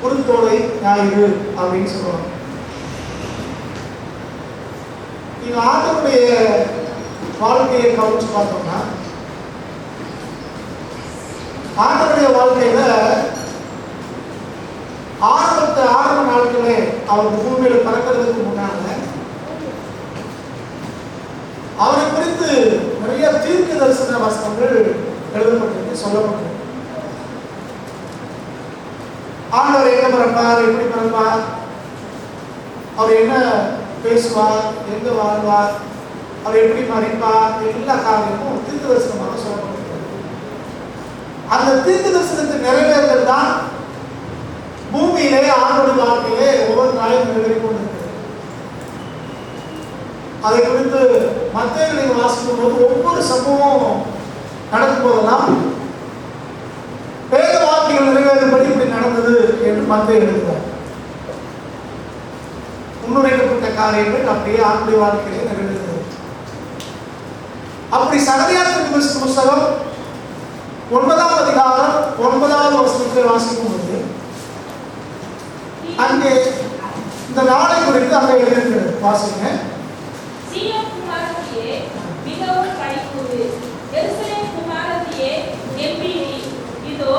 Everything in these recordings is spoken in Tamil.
குருத்தோலை ஞாயிறு அப்படின்னு சொல்லுவாங்க. நீங்க ஆண்டவருடைய வாழ்க்கையை கவனிச்சு பார்த்தோம்னா, ஆண்டவருடைய வாழ்க்கையில ஆரம்ப நாட்களே அவர் பூமியில பறக்கிறதுக்கு முன்னால அவரை குறித்து நிறைய தீர்க்க தரிசன வசனங்கள் எழுதப்பட்டிருக்கு, சொல்லப்பட்டிருக்கு. ஆண்டவர் எங்க பிறப்பார், எப்படி பிறப்பார், அவர் என்ன பேசுவார், எங்க வாழ்வார், அவர் எப்படி மறைப்பார், எல்லா காரியமும் தீர்க்க தரிசனமாக சொல்லப்பட்டிருக்கிறது. அந்த தீர்க்க தரிசனத்தை நிறைவேறுதல் தான் பூமியிலே ஆண்டோட வாழ்க்கையிலே ஒவ்வொரு நாளும் நிறைவேறிக் கொண்டிருக்கிறது. அதை குறித்து மத்தேயுவை வாசிக்கும் போது ஒவ்வொரு சம்பவம் நடக்கும் போதெல்லாம் வேத வாக்கியங்கள் நிறைவேறும்படி இப்படி நடந்தது என்று மத்தேயு எழுதுகிறார். முன்னுரைக்கப்பட்ட காரியங்கள் அப்படியே ஆண்டுடைய வாழ்க்கையிலே நிறைவேறுகிறது. அப்படி சகரியாவின் புஸ்தகம் 9ஆம் அதிகாரம் 9வது வசனத்தை வாசிக்கும் போது அங்கே இந்த நாளை குறித்து அங்கே எழுதியிருக்கிறது. வாசிங்க. சீயோன் குமாரத்தியே மிகவும் களிகூரு, எருசலேம் குமாரத்தியே எம்பிரி, இதோ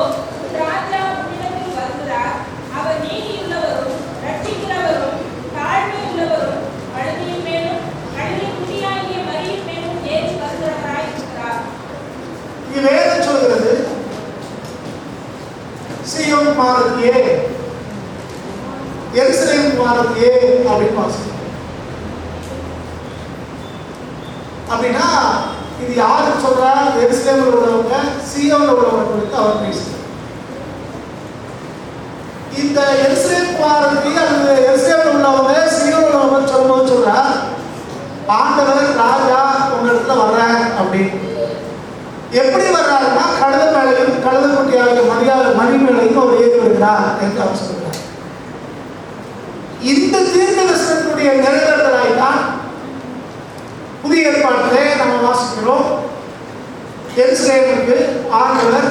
ராஜா உன்னிடத்தில் வருகிறார், அவர் நீதியுள்ளவரும் இரட்சிக்கிறவரும் தாழ்மையுள்ளவரும் கழுதையின் மேலும் கழுதை குட்டியாகிய மரியின் மேலும் ஏறி வருகிறவராய் இருக்கிறார். இங்கே வேதம் சொல்கிறது, சீயோன் குமாரத்தியே எருசலேம் குமாரத்தியே அப்படின்னு வாசிக்கிறோம். அப்படின்னா இது யாரு சொல்றா? எருசலேமில் உள்ளவங்க, சீயோனில் உள்ளவங்க குறித்து அவர் பேசுகிறார். இந்த எருசலேம் குமாரத்தி அல்லது எருசலேமில் உள்ளவங்க, சீயோனில் உள்ளவங்க சொல்லும்போது சொல்றா, ஆண்டவர் ராஜா உங்க இடத்துல வர்றார் அப்படின்னு. எப்படி வர்றாருன்னா கழுத மேலையும் கழுத குட்டியாக மணி மேலையும் அவர் ஏறி வருகிறார் என்று அவர் சொல்கிறார். இந்த தீர்க்க தரிசனத்தினுடைய நிறைவேறுதலாய்தான் புதிய ஏற்பாட்டிலே நம்ம வாசிக்கிறோம். எருசலேமுக்கு ஆண்டவர்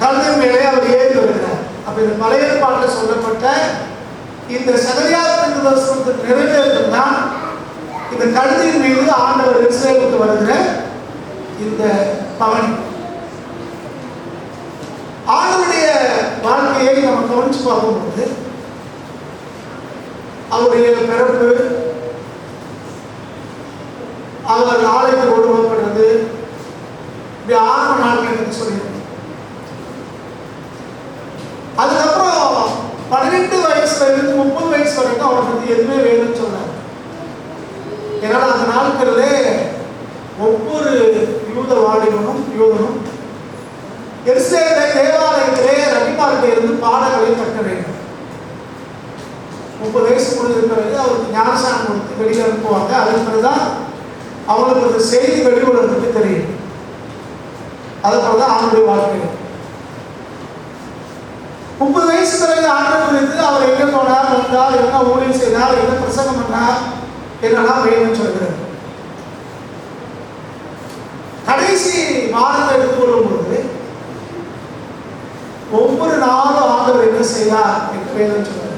கழுதை மேலே அவர் ஏறி வருகிறார். அப்ப இந்த பழைய ஏற்பாட்டில் சொல்லப்பட்ட இந்த சகரியாவின் தரிசனத்தின் நிறைவேறுதல் தான் இந்த கழுதையின் மீது ஆண்டவர் எருசலேமுக்கு வருகிற இந்த பவனி. ஆண்டவருடைய வாழ்க்கையை நம்ம கவனிச்சு பார்க்கும்போது அவருடைய பிறப்பு, அவர் ஆலயத்தில் கொண்டு வரப்படுறது, இப்படி ஆரம்ப நாட்கள் என்று சொல்லியிருக்கோம். அதுக்கப்புறம் 18 வயசுல இருந்து 30 வயசு வரைக்கும் அவரை பத்தி எதுவுமே வேணும்னு சொன்னார். ஏன்னா அந்த நாட்களிலே ஒவ்வொரு யூத வாலிபனும் யூதனும் எருசலேமிலே தேவாலயத்திலே ரபிமார்கிட்ட இருந்து பாடங்களை கற்க வேண்டும். 30 வயசு முடிஞ்ச பிறகு அவருக்கு ஞானசானம் கொடுத்து வெளியே அனுப்புவாங்க. அதுக்கு பிறகுதான் அவங்களுக்கு ஒரு செய்தி வெளிவரத்துக்கு தெரியும். அதுபோலதான் ஆண்டுடைய வாழ்க்கை. 30 வயசு பிறகு ஆண்டு குறித்து அவர் எங்க போனார், வந்தார், என்ன ஊழியம் செய்தார், என்ன பிரசங்கம் பண்ணார் என்னெல்லாம் வேணும்னு சொல்கிறார். கடைசி வாரத்தை எடுத்துக்கொள்ளும் பொழுது ஒவ்வொரு நாளும் ஆண்டவர் என்ன செய்தார் என்று வேணும்னு சொல்கிறார்.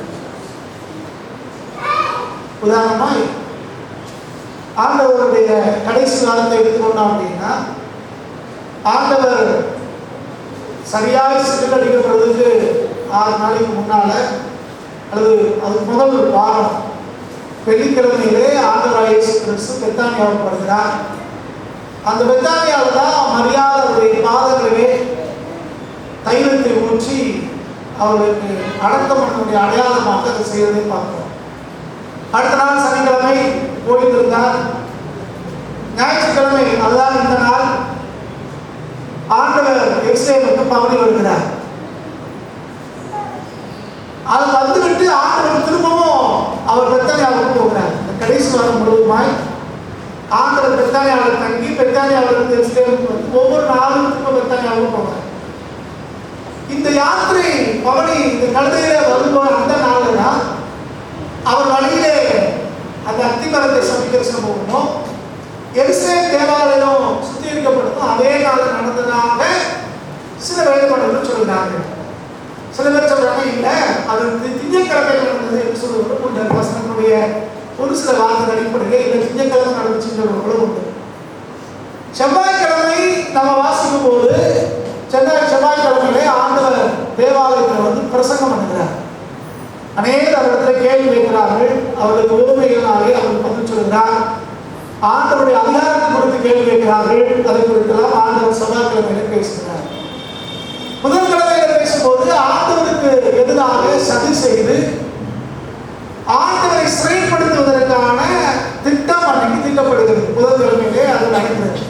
உதாரணமாய் ஆண்டவருடைய கடைசி காலத்தை எடுத்துக்கொண்டோம் அப்படின்னா, ஆண்டவர் சரியாக சிறுகடிக்கப்படுறதுக்கு 6 நாளைக்கு முன்னால அல்லது அது முதல் வாரம் வெள்ளிக்கிழமையிலே ஆண்டவர் இயேசு கிறிஸ்து பெத்தானியாவுக்கு வருகிறார். அந்த பெத்தானியாவில் தான் மரியாதையுடைய பாதங்களிலே தைலத்தை ஊற்றி அவர்களுக்கு அடக்கம் பண்ணக்கூடிய அடையாளமாக அதை செய்வதை பார்க்கிறோம். அடுத்த நாள் சனிக்கிழமை போயிருந்தார். ஞாயிற்றுக்கிழமை அதுதான் இந்த நாள் ஆண்டவர் எருசலேமுக்கு பவனி வருகிறார். அது வந்துவிட்டு ஆண்டவர் திரும்பவும் அவர் பெத்தானியாவுக்கு போகிறார். இந்த கடைசி வாரம் முழுவதுமாய் ஆண்டவர் பெத்தானியாவில் தங்கி பெத்தானியாவிலிருந்து எருசலேமுக்கு வந்து ஒவ்வொரு நாளும் திரும்ப பெத்தானியாவுக்கு போகிறார். இந்த யாத்திரை பவனி இந்த கழுதையில வரும்போது அந்த நாளில் தான் அவர் வழியிலே அந்த அத்திமரத்தை சமைக்கிற சம்பவமும் எருசலேம் தேவாலயம் சுத்திகரிக்கப்பட்டதும் அதே நாளில் நடந்ததாக சில வேறுபாடுகள் சொல்கிறாங்க. சில பேர் சொல்றாங்க, இல்லை அது திங்கட்கிழமை நடந்தது என்று சொல்லுவது உண்டு. வசனத்துடைய ஒரு சில வார்த்தை அடிப்படையில் இல்லை திங்கட்கிழமை நடந்துச்சுன்றவர்களும் உண்டு. செவ்வாய்க்கிழமை நம்ம வாசிக்கும் போது செவ்வாய்க்கிழமையிலே ஆண்டவர் தேவாலயத்தில் வந்து பிரசங்கம் பண்ணுகிறார். அநேக இடத்துல கேள்வி வைக்கிறார்கள். அவர்களுக்கு உண்மைகளாலே அவர் பதில் சொல்கிறார். ஆண்டவருடைய அதிகாரத்தை குறித்து கேள்வி வைக்கிறார்கள். அதை குறித்தெல்லாம் ஆண்டவர் செவ்வாய்க்கிழமையில பேசுகிறார். புதன்கிழமையில பேசும்போது ஆண்டவருக்கு எதிராக சதி செய்து ஆண்டவரை சிறைப்படுத்துவதற்கான திட்டம் அன்னைக்கு தீட்டப்படுகிறது. புதன்கிழமையிலே அது நடக்கிறது.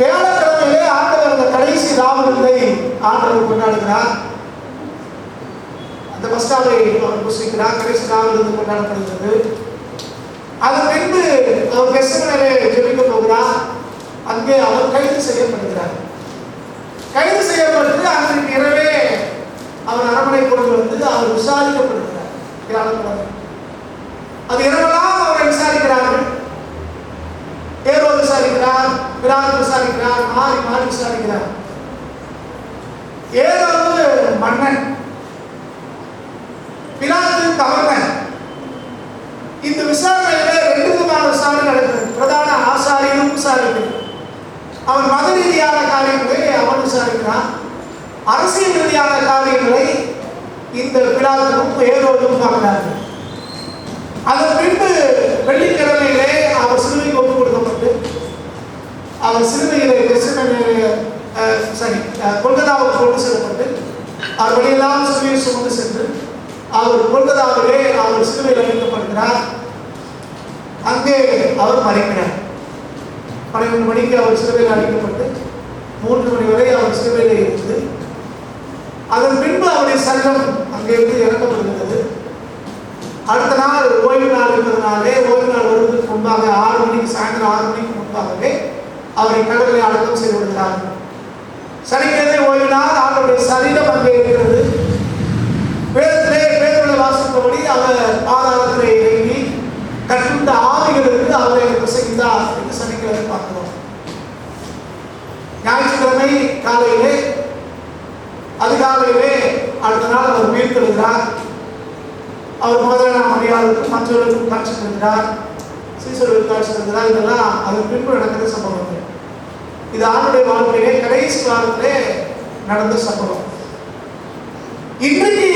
வியாழக்கிழமையிலே ஆண்டவர் அந்த கடைசி ராமத்தை ஆண்டவர் கொண்டாடுகிறார். அந்த பஸ்டாவை அவர் புசிக்கிறார். கடைசி ராமத்தை கொண்டாடப்படுகிறது. அதன் பின்பு அவர் கெத்செமனேலே ஜெபிக்க போகிறார். அங்கே அவர் கைது செய்யப்படுகிறார். கைது செய்யப்பட்டு அன்றைக்கு இரவே அவர் அரண்மனை கொண்டு வந்து அவர் விசாரிக்கப்படுகிறார். அது இரவெல்லாம் அவரை விசாரிக்கிறார்கள். ஏரோது விசாரிக்கிறார், பிலாத்து விசாரிக்கிறார், மாறி மாறி விசாரிக்கிறார். ஏரோது மன்னன், பிலாத்து கவர்னர். இந்த விசாரணையில 2 விதமான விசாரணை நடக்கிறது. பிரதான ஆசாரியனும் விசாரிக்கிறார். அவன் மத ரீதியான காரியங்களை அவன் விசாரிக்கிறான். அரசியல் ரீதியான காரியங்களை இந்த பிலாத்தும் ஏரோதும் பார்க்கிறார்கள். அதன் பின்பு வெள்ளிக்கிழமையிலே அவர் சிலுவைக்கு ஒப்புக் கொடுக்கப்பட்டு அவர் சிலுவையிலே கொல்கத்தாவுக்கு கொண்டு செல்லப்பட்டு அவர் வழியெல்லாம் சிலுவையை சுமந்து சென்று அவர் கொல்கத்தாவிலே அவர் சிலுவையில் அழைக்கப்படுகிறார். அங்கே அவர் மறைக்கிறார். 12 மணிக்கு அவர் சிலுவையில் அழைக்கப்பட்டு 3 மணி வரை அவர் சிலுவையில் இருந்து அதன் பின்பு அவருடைய சரீரம் அங்கே இருந்து இறக்கப்படுகிறது. அடுத்த நாள் ஓய்வு நாள் என்பதனாலே ஓய்வு நாள் வருவதற்கு முன்பாக 6 மணிக்கு சாயந்தரம் 6 மணிக்கு முன்பாகவே அவரை கடலில் அடக்கம் செய்து விடுகிறார்கள். சனிக்கிழமை ஓய்வு நாள் அவருடைய சரீரம் அங்கே இருக்கிறது. பேருடைய வாசித்தபடி அவர் பாதாளத்திலே இறங்கி கட்டுண்ட ஆவிகளுக்கு அவரை பிரசங்கித்தார் என்று சனிக்கிழமை பார்க்கிறோம். ஞாயிற்றுக்கிழமை காலையிலே அதிகாலையிலே அடுத்த நாள் அவர் உயிர்த்தெழுகிறார். அவர் முதல்ல மரியாதைக்கும் மற்றவர்களுக்கும் காட்சி தருகிறார். சீசர்களுக்கு காட்சி தருகிறார். இதெல்லாம் அதன் பின்பு நடக்கிற சம்பவங்கள். இது ஆண்டுடைய வாழ்க்கையிலே கடைசி காலத்திலே நடந்த சம்பவம். இன்றைக்கு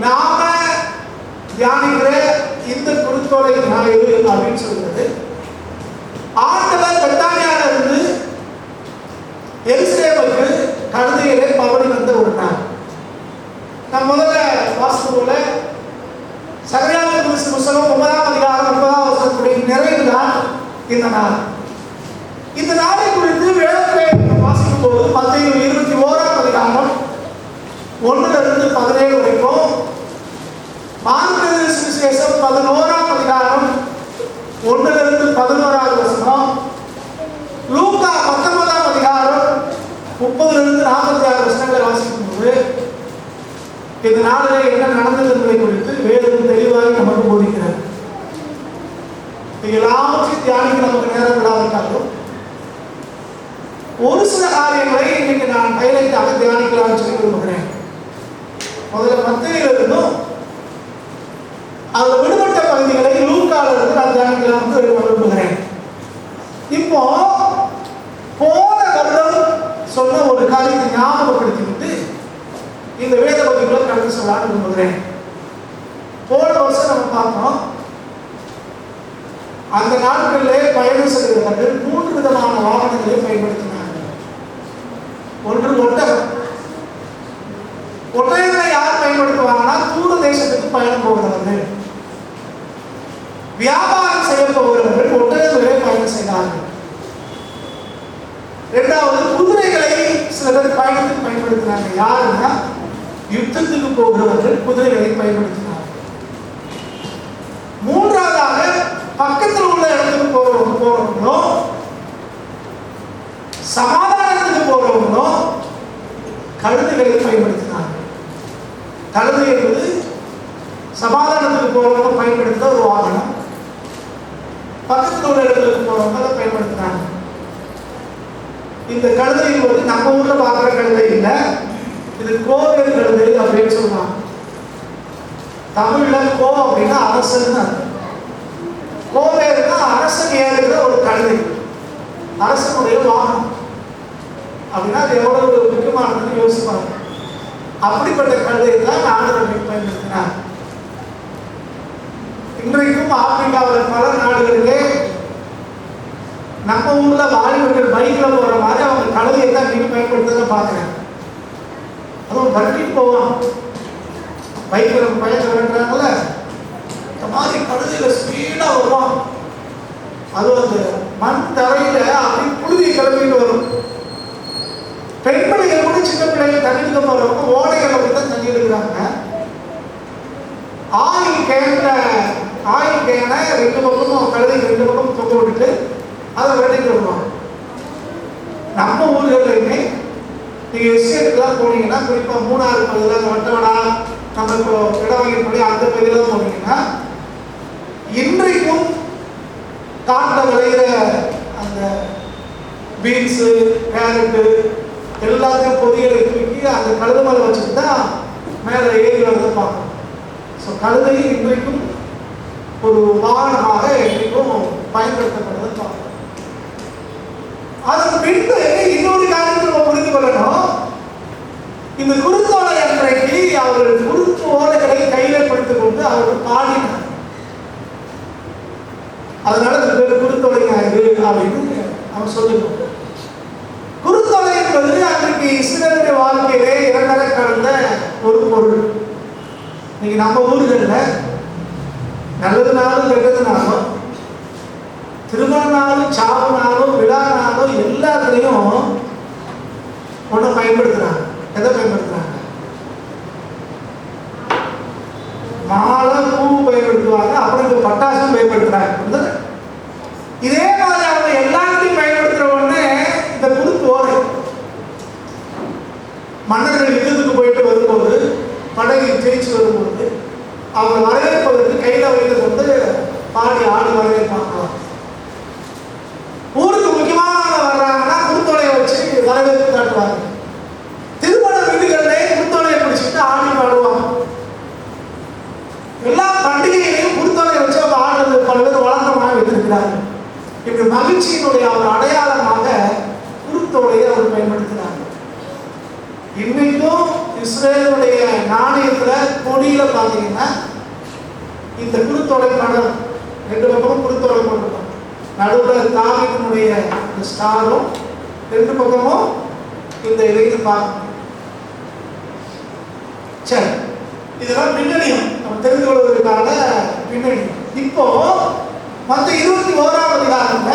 நாம தியானிக்கிற இந்த குருத்தோலை ஞாயிறு அப்படின்னு சொல்கிறது ஆண்டவர் பெத்தானியால இருந்து எருசலேமுக்கு கழுதையிலே பவனி வந்த ஒரு நாள். நான் முதல்ல வாசித்ததுல சகரியாவின் புத்தகம் 9ஆம் அதிகாரம் 9ஆம் வசனத்துடைய நிறைவுதான் இந்த நாள். இந்த நாளை குறித்து வேதத்திலே வாசிக்கும் போது மத்தேயு 21ஆம் அதிகாரம் 1லிருந்து 17 வரைக்கும், மார்க்கு சுவிசேஷம் 11ஆம் அதிகாரம் 1லிருந்து 11வது வசனம், லூக்கா 19ஆம் அதிகாரம் 30லிருந்து 46 வசனங்களை வாசிக்கும் போது இந்த நாளிலே என்ன நடந்தது என்பதை குறித்து வேதம் தெளிவாக நமக்கு போதிக்கிறது. எல்லாவற்றையும் தியானிக்க நமக்கு நேரம் விடாவிட்டாலும் ஒரு சில காரியங்களை இன்னைக்கு நான் ஹைலைட்டாக தியானிக்கலாம்னு சொல்லி விரும்புகிறேன். முதல்ல மத்தேயுவிலிருந்தும் அதில் விடுபட்ட பகுதிகளை லூக்கால இருந்து நான் தியானிக்கலாம்னு விரும்புகிறேன். இப்போ போன வருடம் சொன்ன ஒரு காரியத்தை ஞாபகப்படுத்திவிட்டு இந்த வேத பகுதிகளை கடந்து சொல்லலாம்னு விரும்புகிறேன். போன வருஷம் நம்ம பார்த்தோம், அந்த நாட்களிலே பயணம் செய்கிறவர்கள் 3 விதமான வாகனங்களை பயன்படுத்தினார்கள். ஒன்று ஒட்டகம். ஒட்டகங்களை யார் பயன்படுத்துவாங்கன்னா தூர தேசத்துக்கு பயணம் போகிறவர்கள், வியாபாரம் செய்ய போகிறவர்கள் ஒட்டகங்களே பயணம் செய்தார்கள். இரண்டாவது குதிரைகளை சில பேர் பயணத்துக்கு பயன்படுத்தினாங்க. யாருன்னா யுத்தத்துக்கு போகிறவர்கள் குதிரைகளை பயன்படுத்தினார்கள். மூன்றாவதாக பக்கத்தில் உள்ள இடத்துக்கு போறவங்களும் சமாதானத்துக்கு போறவங்களும் கழுதைகளை பயன்படுத்தினார்கள். கழுதை என்பது சமாதானத்துக்கு போறவங்க பயன்படுத்த ஒரு வாகனம். பக்கத்தில் உள்ள இடத்துக்கு போறவங்க அதை பயன்படுத்தினாங்க. இந்த கழுதை என்பது நம்ம ஊர்ல பார்க்குற கழுதை இல்லை, இது கோவில் கழுதை அப்படின்னு சொல்லுவாங்க. தமிழ்ல கோ அப்படின்னா அரசன், கோவேறுனா அரசன் ஏறுகிற ஒரு கழுதை, அரசனுடைய வாகனம் அப்படின்னா அது எவ்வளவு முக்கியமானதுன்னு யோசிப்பாங்க. அப்படிப்பட்ட கழுதையை தான் ஆண்டவர் பயன்படுத்தினார். இன்றைக்கும் ஆப்பிரிக்காவில் பல நாடுகளிலே நம்ம ஊர்ல வாலிபர்கள் பைக்ல போற மாதிரி அவங்க கழுதையை தான் நீங்க பயன்படுத்த பாக்குறேன். அதுவும் கட்டிட்டு போவான், பைக்ல பயணம் விளையாடுறாங்கல்ல, இந்த மாதிரி கழுதையில ஸ்பீடா வருவான். அது அந்த மண் தரையில அப்படி புழுதி கிளம்பிட்டு வரும். பெண் பிள்ளைகள் கூட சின்ன பிள்ளைகள் தண்ணி எடுக்க போறவங்க ஓடைகளை தான் தண்ணி எடுக்கிறாங்க. ஆயில் கேனை ரெண்டு பக்கமும் கழுதைக்கு ரெண்டு பக்கமும் தொங்க விட்டுட்டு அதை வேட்டைக்கு வருவாங்க. நம்ம ஊர்களையுமே நீங்க எஸ்டேட்டுக்கெல்லாம் போனீங்கன்னா, குறிப்பா மூணாறு பகுதியில் வட்டவடா நம்ம இப்போ இடம் வாங்கி அந்த பகுதியில் போனீங்கன்னா, இன்றைக்கும் காட்டில் விளைகிற அந்த பீன்ஸு கேரட்டு எல்லாத்தையும் பொதிகளை தூக்கி அந்த கழுதை மேலே வச்சுட்டு தான் மேலே ஏறி வரதை பார்க்கணும். ஸோ கழுதை இன்றைக்கும் ஒரு வாகனமாக இன்றைக்கும் பயன்படுத்தப்படுறது பார்க்கணும். அதன் பின்பு இன்னொரு காரியத்தை நம்ம புரிந்து கொள்ளணும். இந்த குருத்தோலை அன்றைக்கு அவர்கள் குருத்து ஓலைகளை கையில பிடித்துக் கொண்டு அவர்கள் பாடினார். அதனால இந்த பேர் குருத்தோலை ஞாயிறு அப்படின்னு அவன் சொல்லுவோம். குருத்தோலை என்பது அன்றைக்கு இஸ்ரேலுடைய வாழ்க்கையிலே இரண்டரை கலந்த ஒரு பொருள். நீங்க நம்ம ஊர்களில் நல்லதுனாலும் கெட்டதுனாலும், திருமண நாளும் சாவு நாளும் விழா நாளும் எல்லாத்துலேயும் ஒன்றை பயன்படுத்துறாங்க. எதை பயன்படுத்துறாங்க? மாலை பூ பயன்படுத்துவாங்க, அப்புறம் இந்த பட்டாசும் பயன்படுத்துறாங்க. இதே மாதிரி அவங்க எல்லாத்தையும் பயன்படுத்துற உடனே இந்த குருத்து ஓலை மன்னர்கள் யுத்தத்துக்கு போயிட்டு வரும்போது, படையில் ஜெயிச்சு வரும்போது அவங்க வரவேற்பதற்கு கையில வைத்து கொண்டு பாடி ஆடி வரவேற்பாங்க. ஊருக்கு முக்கியமான வர்றாங்கன்னா குருத்தோலையை வச்சு வரவேற்பு காட்டுவாங்க. திருமண வீடுகளிலே குருத்தோலையை பிடிச்சிட்டு ஆடி பாடுவாங்க. எல்லா பண்டிகைகளையும் குருத்தோலையை வச்சு அவங்க ஆடுறது பல பேர் வழக்கமாக வைத்திருக்கிறாங்க. இப்படி மகிழ்ச்சியினுடைய அவர் அடையாளமாக குருத்தோலையை அவர் பயன்படுத்தினாங்க. இன்னைக்கும் இஸ்ரேலுடைய நாணயத்துல கொடியில பாத்தீங்கன்னா இந்த குருத்தோலை படம் ரெண்டு பக்கமும் குருத்தோலை போட்டிருக்கோம். நடுவில் தாவீதினுடைய ஸ்டாரும் ரெண்டு பக்கமும் இந்த இதையும் பார்க்கணும். சரி, இதெல்லாம் பின்னணியும் நம்ம தெரிந்து கொள்வதற்கான பின்னணியும். இப்போ மற்ற 21ஆம் அதிகாரத்துல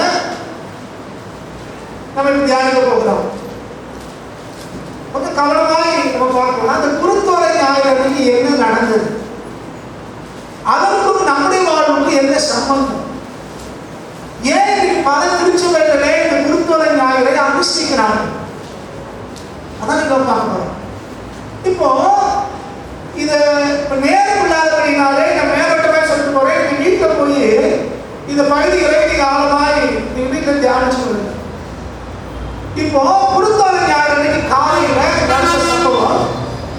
நம்ம தியானிக்க போகிறோம். கொஞ்சம் கவனமாய் நம்ம பார்க்கலாம். அந்த குருத்தோலை ஞாயிறு என்ன நடந்தது, அதற்கும் நம்முடைய வாழ்வுக்கு என்ன சம்பந்தம், ஏன் பல திருச்சபைகளே இந்த குருத்தோலை ஞாயிறை அனுஷ்டிக்கிறாங்க, அதான் நீங்க பார்க்கணும். இப்போ இதை நேரம் இல்லாதபடினாலே நான் மேலோட்டமே சொல்லிட்டு போறேன். நீங்க வீட்டில் போய் இந்த பகுதிகளை நீங்க ஆழமாய் நீங்க வீட்டில் தியானிச்சு கொள்ளுங்க. இப்போ குருத்தோலை ஞாயிறு அன்னைக்கு காலையில நடந்த சம்பவம்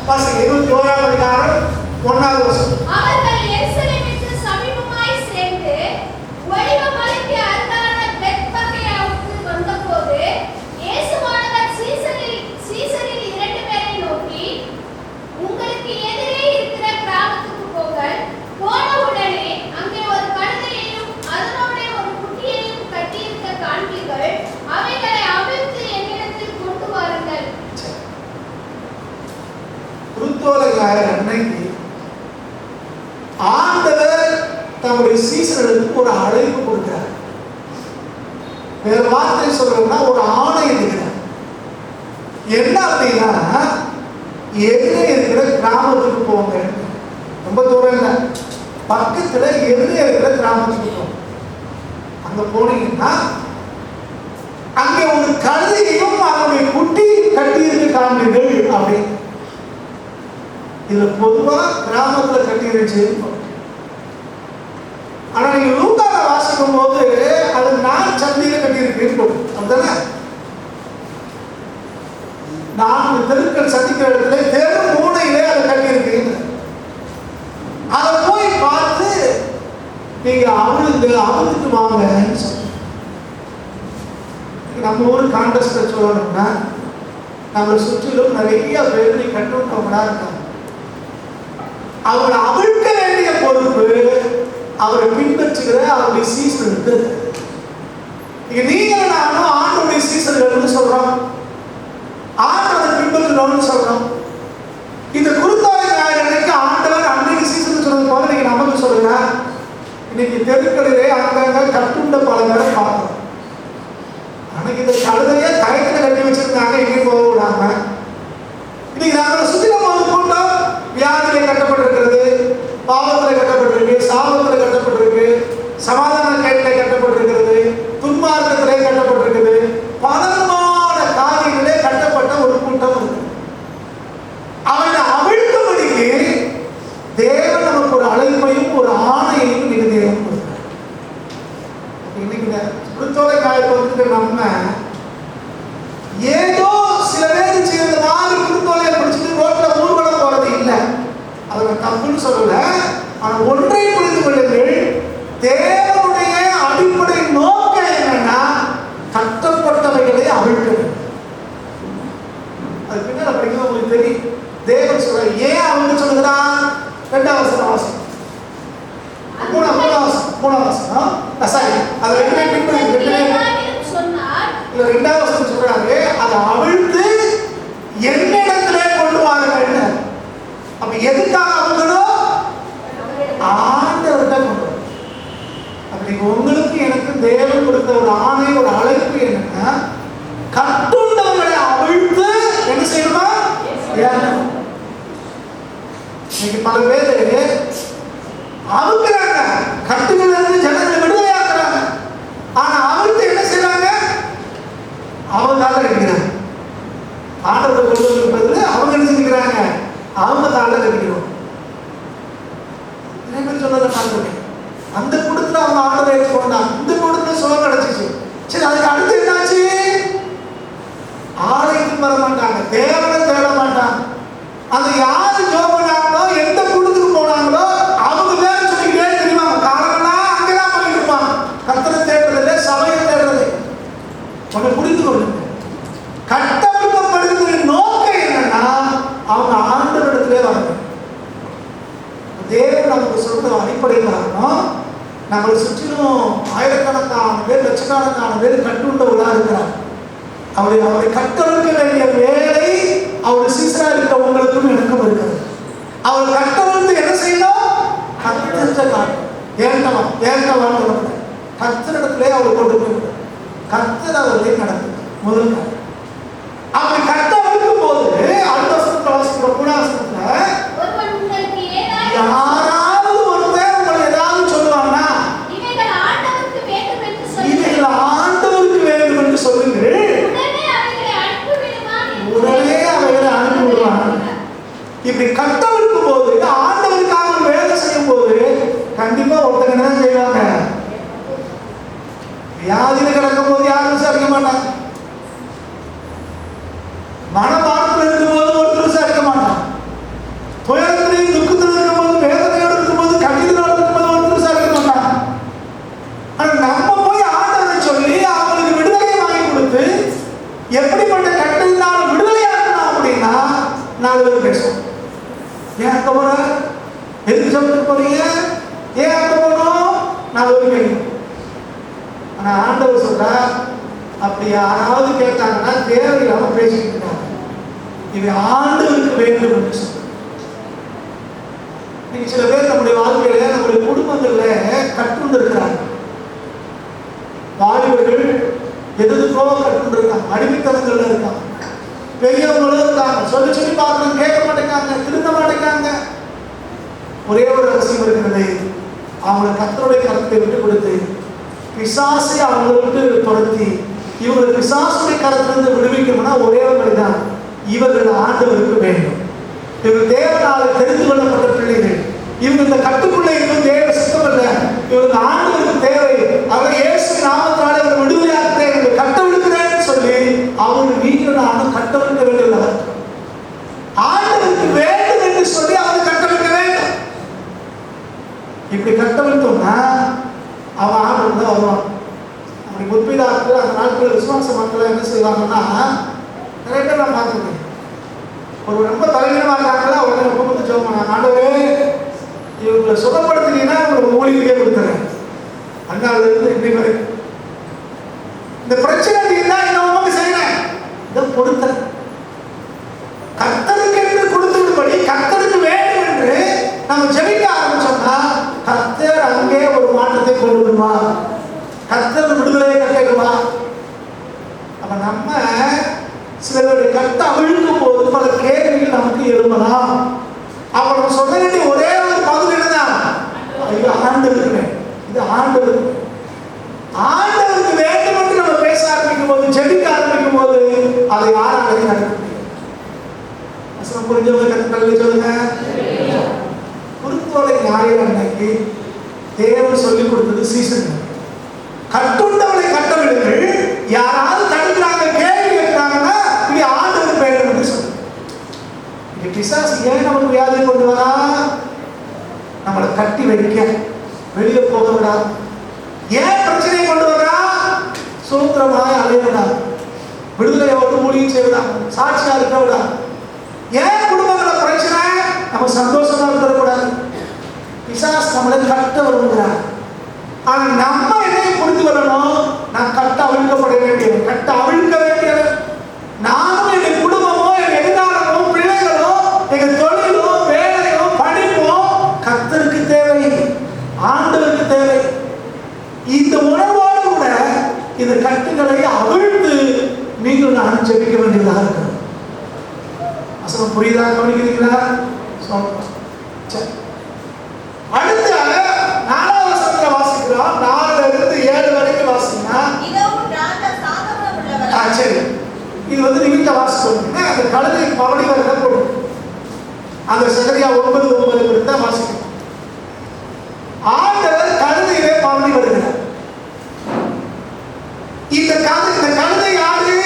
வாசிங்க. 21ஆம் அதிகாரம் 1வது வசனம். அவர்கள் எருசலேமுக்கு சமீபமாய் சேர்ந்து ஒலிவமலைக்கு அருகான பெத்பகேயாவுக்கு வந்தபோது, இயேசுவானவர் சீசரில் 2 பேரை நோக்கி, உங்களுக்கு எதிரே இருக்கிற கிராமத்துக்கு போங்கள். போன உடனே அங்கே ஒரு கழுதையையும் அதனோட ஒரு குட்டியையும் கட்டியிருக்க காண்பீர்கள். அவைகளை அவிழ்த்து என்னிடத்தில் கொண்டு வாருங்கள். குருத்தோலை ஞாயிறு அன்னைக்கு ஆண்டவர் தம்முடைய சீசர்களுக்கு ஒரு அழைப்பு கொடுக்கிறார். வேற வார்த்தை சொல்றோம்னா ஒரு ஆணை இருக்கிறார். என்ன அப்படின்னா, எதிரே இருக்கிற கிராமத்துக்கு போங்க. ரொம்ப தூரம் இல்லை, பக்கத்துல எதிரே இருக்கிற கிராமத்துக்கு போங்க. அங்க போனீங்கன்னா அங்கே ஒரு கழுதையும் அவருடைய குட்டியும் கட்டியிருக்கு காண்பீர்கள் அப்படின்னு. இதுல பொதுவா கிராமத்துல கட்டிருச்சு. ஆனா நீங்க லூக்கால வாசிக்கும் போது அது நான் சந்தையில கட்டியிருக்கு அப்படிதானே. 4 தெருக்கள் சந்திக்கிற இடத்துல தெரு மூலையிலே அதை கட்டியிருக்கு. அதை அவுத்துட்டு வாங்கன்னு சொல்றேன். நம்ம ஊர் கான்டெஸ்ட்ல சொல்லணும்னா நம்மளை சுற்றிலும் நிறைய பேர் கட்டுறவங்களா இருக்காங்க. அவங்களை அவிழ்க்க வேண்டிய பொறுப்பு அவரை பின்பற்றுகிற அவருடைய சீசனுக்கு. நீங்க நானும் ஆண்டோடைய சீசன்கள் சொல்றோம், ஆண்டவரை பின்பற்றுறோம்னு சொல்றோம். இந்த குருத்தோலை ஞாயிறு அன்னைக்கு ஆண்டவர் அன்னைக்கு சீசன் சொன்னது போல நீங்க நமக்கு சொல்லுங்க. இன்னைக்கு தெருக்களிலே அங்கங்க கட்டுண்ட பல பேரை பார்க்கணும். அன்னைக்கு இந்த கழுதையே தயத்துல கட்டி வச்சிருந்தாங்க, எங்கேயும் போக விடாம. இன்னைக்கு நாங்களை சுற்றி நம்ம ஒரு கூட்டம் வியாதியில கட்டப்பட்டிருக்கிறது, பாவத்தில் கட்டப்பட்டிருக்கு, சாபத்தில் கட்டப்பட்டிருக்கு, சமாதான கேட்டிலே கட்டப்பட்டிருக்கிறது, துன்மார்க்கத்திலே கட்டப்பட்டிருக்குது, பலமான காரியங்களே கட்டப்பட்ட ஒரு கூட்டம் இருக்கு. அவனை அவிழ்க்கும்படிக்கு தேவன் நமக்கு ஒரு அழைப்பையும் ஒரு ஆணையையும் இன்னைக்கு தேவன் கொடுக்கிறார். இன்னைக்கு இந்த குருத்தோலை காயத்தை வந்துட்டு நம்ம ஏதோ சில பேர் சேர்ந்த மாதிரி குருத்தோலையை பிடிச்சிட்டு ரோட்ல ஊர்வலம் போறது இல்லை. அதை தப்புன்னு சொல்லல. ஆனா ஒன்றை புரிந்து கொள்ளுங்கள், தேவனுடைய அடிப்படை நோக்கம் என்னன்னா கட்டப்பட்டவைகளை அவிழ்க்கிறது. அது பின்னால படிக்கும் உங்களுக்கு தெரியும். தேவன் சொல்ற ஏன் அவங்க சொல்லுகிறான்? 2வது வசனம், 3வது வசனம். அது 2வது வசனம் சொல்றாரு, அதை அவிழ்த்து என்னிடத்திலே கொண்டு வாருங்கள். அப்ப எதுக்காக அவங்களும் ஆண்டவர்கிட்ட கொண்டு வரும். அப்படி உங்களுக்கு எனக்கு தேவன் கொடுத்த ஒரு ஆணை, ஒரு அழைப்பு என்னன்னா கட்டுண்டவர்களை அவிழ்த்து என்ன செய்யணுமா? இன்னைக்கு பல பேரு அவுக்குறாங்க, கட்டுகள் இருந்து ஜனங்களை விடுதலையாக்குறாங்க. ஆனா அவிழ்த்து என்ன செய்யறாங்க? அவங்க கால கட்டிக்கிறாங்க. ஆண்டவர்கள் கொண்டு வந்திருப்பது அவங்க என்ன செஞ்சுக்கிறாங்க? அவங்க கால கட்டிக்கிறோம். சொன்னதை பார்த்துருக்கேன். அந்த கூட்டத்தில் அவங்க ஆண்டவரை ஏற்றுக்கொண்டாங்க, இந்த கூட்டத்தில் சுகம் கிடைச்சிச்சு. சரி, அதுக்கு அடுத்து என்னாச்சு? ஆலயத்துக்கு வர மாட்டாங்க, தேவனை தேட மாட்டாங்க. அது யாரு ஜோம் பண்ணாங்களோ, எந்த கூட்டத்துக்கு போனாங்களோ அவங்க பேர சொல்லிக்கிட்டே தெரியுமா? காரணம்னா அங்கதான் போயிட்டு இருப்பாங்க. கர்த்தரை தேடுறதில்லை, சபையை தேடுறது. உன்னை புரிந்து கொள்ளுங்க. கட்டமைக்கப்படுகிற நோக்கம் என்னன்னா அவங்க ஆண்டவரிடத்திலே வரணும். தேவன் நமக்கு சொல்ற அடிப்படை காரணம், நம்மளை சுற்றிலும் ஆயிரக்கணக்கான பேர், லட்சக்கணக்கான பேர் கட்டுண்டவர்களா இருக்கிறார். அவரை கட்டமைக்க வேண்டிய வேலை அவர் சீசரா இருக்கிற உங்களுக்கும் எனக்கும் இருக்கிறது. அவர் கட்டமைத்து என்ன செய்யணும்? கத்திரத்தை காட்டும். ஏற்றவான் கத்திரிடத்திலே அவர் கொண்டு போய் கத்தர் அவர்களை நடக்கும். முதல் அப்படி கட்டமைக்கும் போது அடுத்த வருஷத்துல 3 யாராவது ஒருத்தர் உங்களை ஏதாவது சொல்லுவாங்கன்னா இவைகள் ஆண்டவருக்கு வேண்டும் என்று சொல்லுங்கள், உடனே அவைகளை அனுப்பிவிடுவாங்க. இப்படி கட்டமைக்கும் போது, ஆண்டவருக்காக வேலை செய்யும் போது கண்டிப்பா ஒருத்தங்க என்ன செய்வாங்க? வியாதியில கிடக்கும் போது யாரும் விசாரிக்க மாட்டாங்க. மனபாரத்தில் இருக்கும்போது ஒருத்தர் விசாரிக்க மாட்டாங்க. துயரத்திலையும் துக்கத்தில் இருக்கும்போது, வேதனையோடு இருக்கும்போது, கடிதத்தோடு இருக்கும்போது ஒருத்தர் விசாரிக்க மாட்டாங்க. ஆனா நம்ம போய் ஆண்டவரை சொல்லி அவங்களுக்கு விடுதலை வாங்கி கொடுத்து எப்படிப்பட்ட கட்டத்தினால விடுதலையாக்கணும் அப்படின்னா 4 பேர் பேசுவோம். ஏன் அங்க போற? எதுக்கு சொல்லிட்டு போறீங்க? ஏன் அங்க போறோம்? 4 பேர் கேட்கணும். ஆனா ஆண்டவர் சொல்ற, அப்படி யாராவது கேட்டாங்கன்னா தேவையில்லாம பேசிட்டு இருக்காங்க. இது ஆண்டவருக்கு வேண்டும் என்று சொல்ற. இன்னைக்கு சில பேர் நம்முடைய வாழ்க்கையில, நம்முடைய குடும்பங்கள்ல கற்றுண்டு இருக்கிறாங்க. வாலிபர்கள் எதுக்கோ கற்றுண்டு இருக்காங்க, அடிமைத்தனங்கள்ல இருக்காங்க. பெரியவங்களும் இருக்காங்க, சொல்லி சொல்லி பார்க்கணும், கேட்க மாட்டேங்காங்க, திருந்த மாட்டேங்காங்க. ஒரே ஒரு ரகசியம் இருக்கிறது, அவங்களை கர்த்தருடைய கரத்தை விட்டு கொடுத்து பிசாசை அவங்களை விட்டு துரத்தி இவங்களை பிசாசுடைய கரத்திலிருந்து விடுவிக்கணும்னா ஒரே ஒரு வழிதான், இவர்கள் ஆண்டவருக்கு வேண்டும். இவர்கள் தேவனால தெரிந்து கொள்ளப்பட்ட பிள்ளைகள். இவங்க இந்த கட்டுக்குள்ளே இருந்து தேவ சித்தம் இல்லை, இவங்க ஆண்டவருக்கு தேவை. அவர் இயேசு நாமத்தினால இவங்க விடுதலையாக்குறேன், இவங்க கட்ட விடுக்கிறேன்னு சொல்லி அவங்க வீட்டில் நானும் கட்டவிழ்க்க வேண்டியவர். ஆண்டவருக்கு வேண்டும் என்று சொல்லி அவங்க கட்டவிழ்க்க வேண்டும். இப்படி கட்டவிழ்த்தோம்னா அவன் ஆண்டு தான் வருவான். அப்படி முற்பிதாக்கள் அந்த நாட்கள் விசுவாச மக்களை என்ன செய்வாங்கன்னா, நிறைய பேர் நான் பார்த்துருக்கேன், ஒரு ரொம்ப தலைவீனமாக இருக்காங்களா, உடனே ரொம்ப வந்து ஜெபம் பண்ணாங்க, ஆண்டவரே இவங்களை சுகப்படுத்தினீங்கன்னா உங்களுக்கு ஊழியர்களே கொடுத்துறேன். அண்ணாவிலிருந்து இன்னைக்கு வரைக்கும் இந்த பிரச்சனை தீர்ந்தா இந்த உமக்கு செய்யறேன், இதை பொறுத்தல் கர்த்தருக்கு என்று கொடுத்து விடுபடி கர்த்தருக்கு வேண்டும் என்று நம்ம ஜெபிக்க ஆரம்பிச்சோம்னா கர்த்தர் அங்கே ஒரு மாற்றத்தை கொண்டு வருவார், கர்த்தர் விடுதலையை கட்டிடுவார். அப்ப நம்ம சிலருடைய கட்ட அவிழ்க்கும் போது பல கேள்விகள் நமக்கு எழும்பலாம். அப்ப நம்ம சொல்ல வேண்டிய ஒரே ஒரு பதில் என்னதான், இது ஆண்டவருக்கு, இது ஆண்டவருக்கு, ஆண்டவருக்கு வேண்டும் என்று நம்ம பேச ஆரம்பிக்கும் போது, ஜெபிக்க ஆரம்பிக்கும் போது அதை யாராலையும் நடக்க முடியும். அசனம் புரிஞ்சவங்க கற்றுக்கல்வி சொல்லுங்க. குருத்தோலை ஞாயிறு அன்னைக்கு தேவன் சொல்லிக் கொடுத்தது சீசன், கட்டுண்டவளை கட்டவிடுங்கள், யாராவது தடுக்கிறாங்க கேள்வி கேட்கிறாங்கன்னா இப்படி ஆண்டவர் வேண்டும் என்று சொல்லுங்க. பிசாசு ஏன் நமக்கு வியாதி கொண்டு வரா, நம்மளை கட்டி வைக்க, வெளியே போக விடாது. ஏன் பிரச்சனை கொண்டு வரா, சுதந்திரமாய் அலைய விடாது, விடுதலையோடு ஊழியம் செய்ய விடாது, சாட்சியா இருக்க விடாது. ஏன் குடும்பங்கள பிரச்சனை, நம்ம சந்தோஷமா இருக்கக்கூடாது. பிசாசு நம்மளை கட்ட விரும்புகிறார். ஆனா நம்ம என்னை புரிந்து வரணும், நான் கட்ட அவிழ்க்கப்பட வேண்டியது, கட்ட அவிழ்க்க வேண்டியது. நானும் என் குடும்பமோ, என் எதிர்காலமோ, பிள்ளைகளோ, எங்க தொழிலோ, வேலையோ, படிப்போ கர்த்தருக்கு தேவை, ஆண்டவருக்கு தேவை. இந்த உணர்வோடு கூட இந்த கட்டுகளை அவிழ்த்து நீங்கள் நான் ஜெபிக்க வேண்டியதாக இருக்கிறோம். அசனம் புரியுதா, கவனிக்கிறீங்களா? அடுத்த 4வது வசனத்துல வாசிக்கிறோம். 4ல இருந்து 7 வரைக்கும் வாசினா, சரி, இது வந்து நிமித்த வாசி சொல்லுங்க. அந்த கழுதை பவனி வரத போடும், அந்த சகரியா 9:9 கொடுத்தா வாசிக்கணும். ஆண்டவர் கழுதையிலே பவனி வருகிறார். இந்த கழுதை யாரு?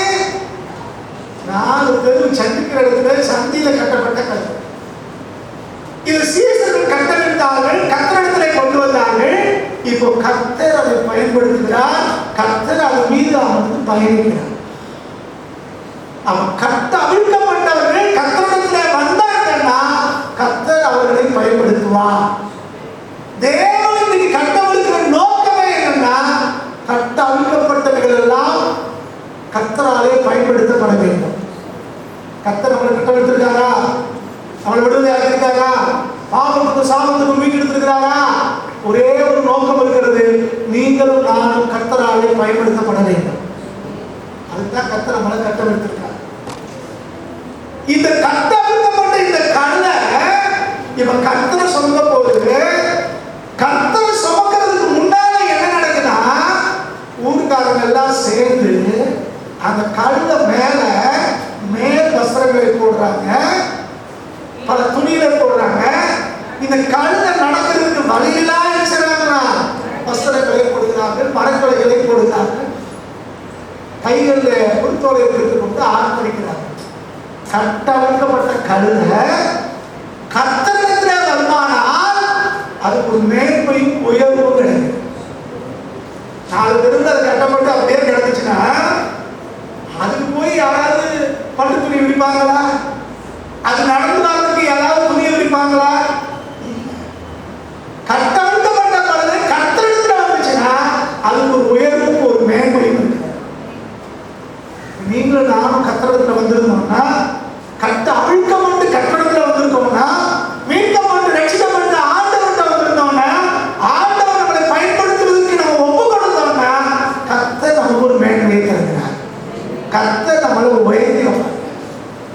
4 தெரு சந்திக்கிற இடத்துல சந்தியில கட்டப்பட்ட கழுதை. இது சீசர்கள் கட்டளிட்டார்கள், கர்த்தரிடத்திலே கொண்டு வந்தார்கள். இப்போ கர்த்தர் அதை பயன்படுத்துகிறார், கர்த்தர் அது மீது அமர்ந்து பயணிக்கிறார். அவன் கட்ட அவிழ்க்கப்பட்டவர்கள் கர்த்தரிடத்திலே வந்தாங்கன்னா கர்த்தர் அவர்களை பயன்படுத்துவார். தேவன் இன்னைக்கு கட்டவிழ்க்கிற நோக்கமே என்னன்னா, கட்ட அவிழ்க்கப்பட்டவர்கள் எல்லாம் கர்த்தராலே பயன்படுத்தப்பட வேண்டும். கர்த்தர் நம்மளை கட்டவிழ்த்திருக்காரா, அவளை விடுதலை ஆகியிருக்காரா, பாவத்துக்கும் சாபத்துக்கும் மீட்டெடுத்திருக்கிறாரா? ஒரே ஒரு நோக்கம் இருக்கிறது, நீங்களும் நானும் கர்த்தராலே பயன்படுத்தப்பட வேண்டும். அதுதான் கர்த்தர் நம்மளை கட்டவிழ்த்திருக்கார். இந்த கட்டவிழ்க்கப்பட்ட இந்த கல்லை இப்ப கர்த்தரை சுமக்க போகுது. கர்த்தரை சுமக்கிறதுக்கு முன்னால என்ன நடக்குதுன்னா, ஊருக்காரங்க எல்லாம் சேர்ந்து அந்த கல்லை மேல் வஸ்திரங்களை போடுறாங்க, பல துணியில போடுறாங்க. இந்த கழுதை நடக்கிறதுக்கு வழியெல்லாம் வஸ்திரங்களை போடுகிறார்கள், மரக்கலைகளை போடுகிறார்கள், கைகளில் புல்தோலை எடுத்துக் கொண்டு ஆர்ப்பரிக்கிறார்கள். கட்டவிழ்க்கப்பட்ட கழுதை கர்த்தரிடத்திலே வருமானால் அதுக்கு ஒரு மேன்மையும் உயர்வும் கிடைக்கும். 4 பேருக்கு அது கட்டப்பட்டு அப்படியே கிடந்துச்சுன்னா அதுக்கு போய் யாராவது பட்டு துணி விரிப்பாங்களா? அது நடந்து வரதுக்கு யாராவது துணியை விரிப்பாங்களா? கட்டவிழ்க்கப்பட்ட கழுதை கர்த்தரிடத்துல வந்துச்சுன்னா அதுக்கு ஒரு உயர்வும் ஒரு மேன்மையும் இருக்கு. நீங்களும் நானும் கர்த்தரிடத்துல வந்திருந்தோம்னா, கட்ட அவிழ்க்கப்பட்டு கர்த்தரிடத்துல வந்திருக்கோம்னா, மீட்கப்பட்டு ரட்சிக்கப்பட்டு ஆண்டவர்கிட்ட வந்திருந்தோம்னா, ஆண்டவர் நம்மளை பயன்படுத்துவதற்கு நம்ம ஒப்பு கொடுத்தோம்னா கர்த்தர் நமக்கு ஒரு மேன்மையை தருகிறார். கர்த்தர் நம்மளை உயர்த்தி வைப்பார்.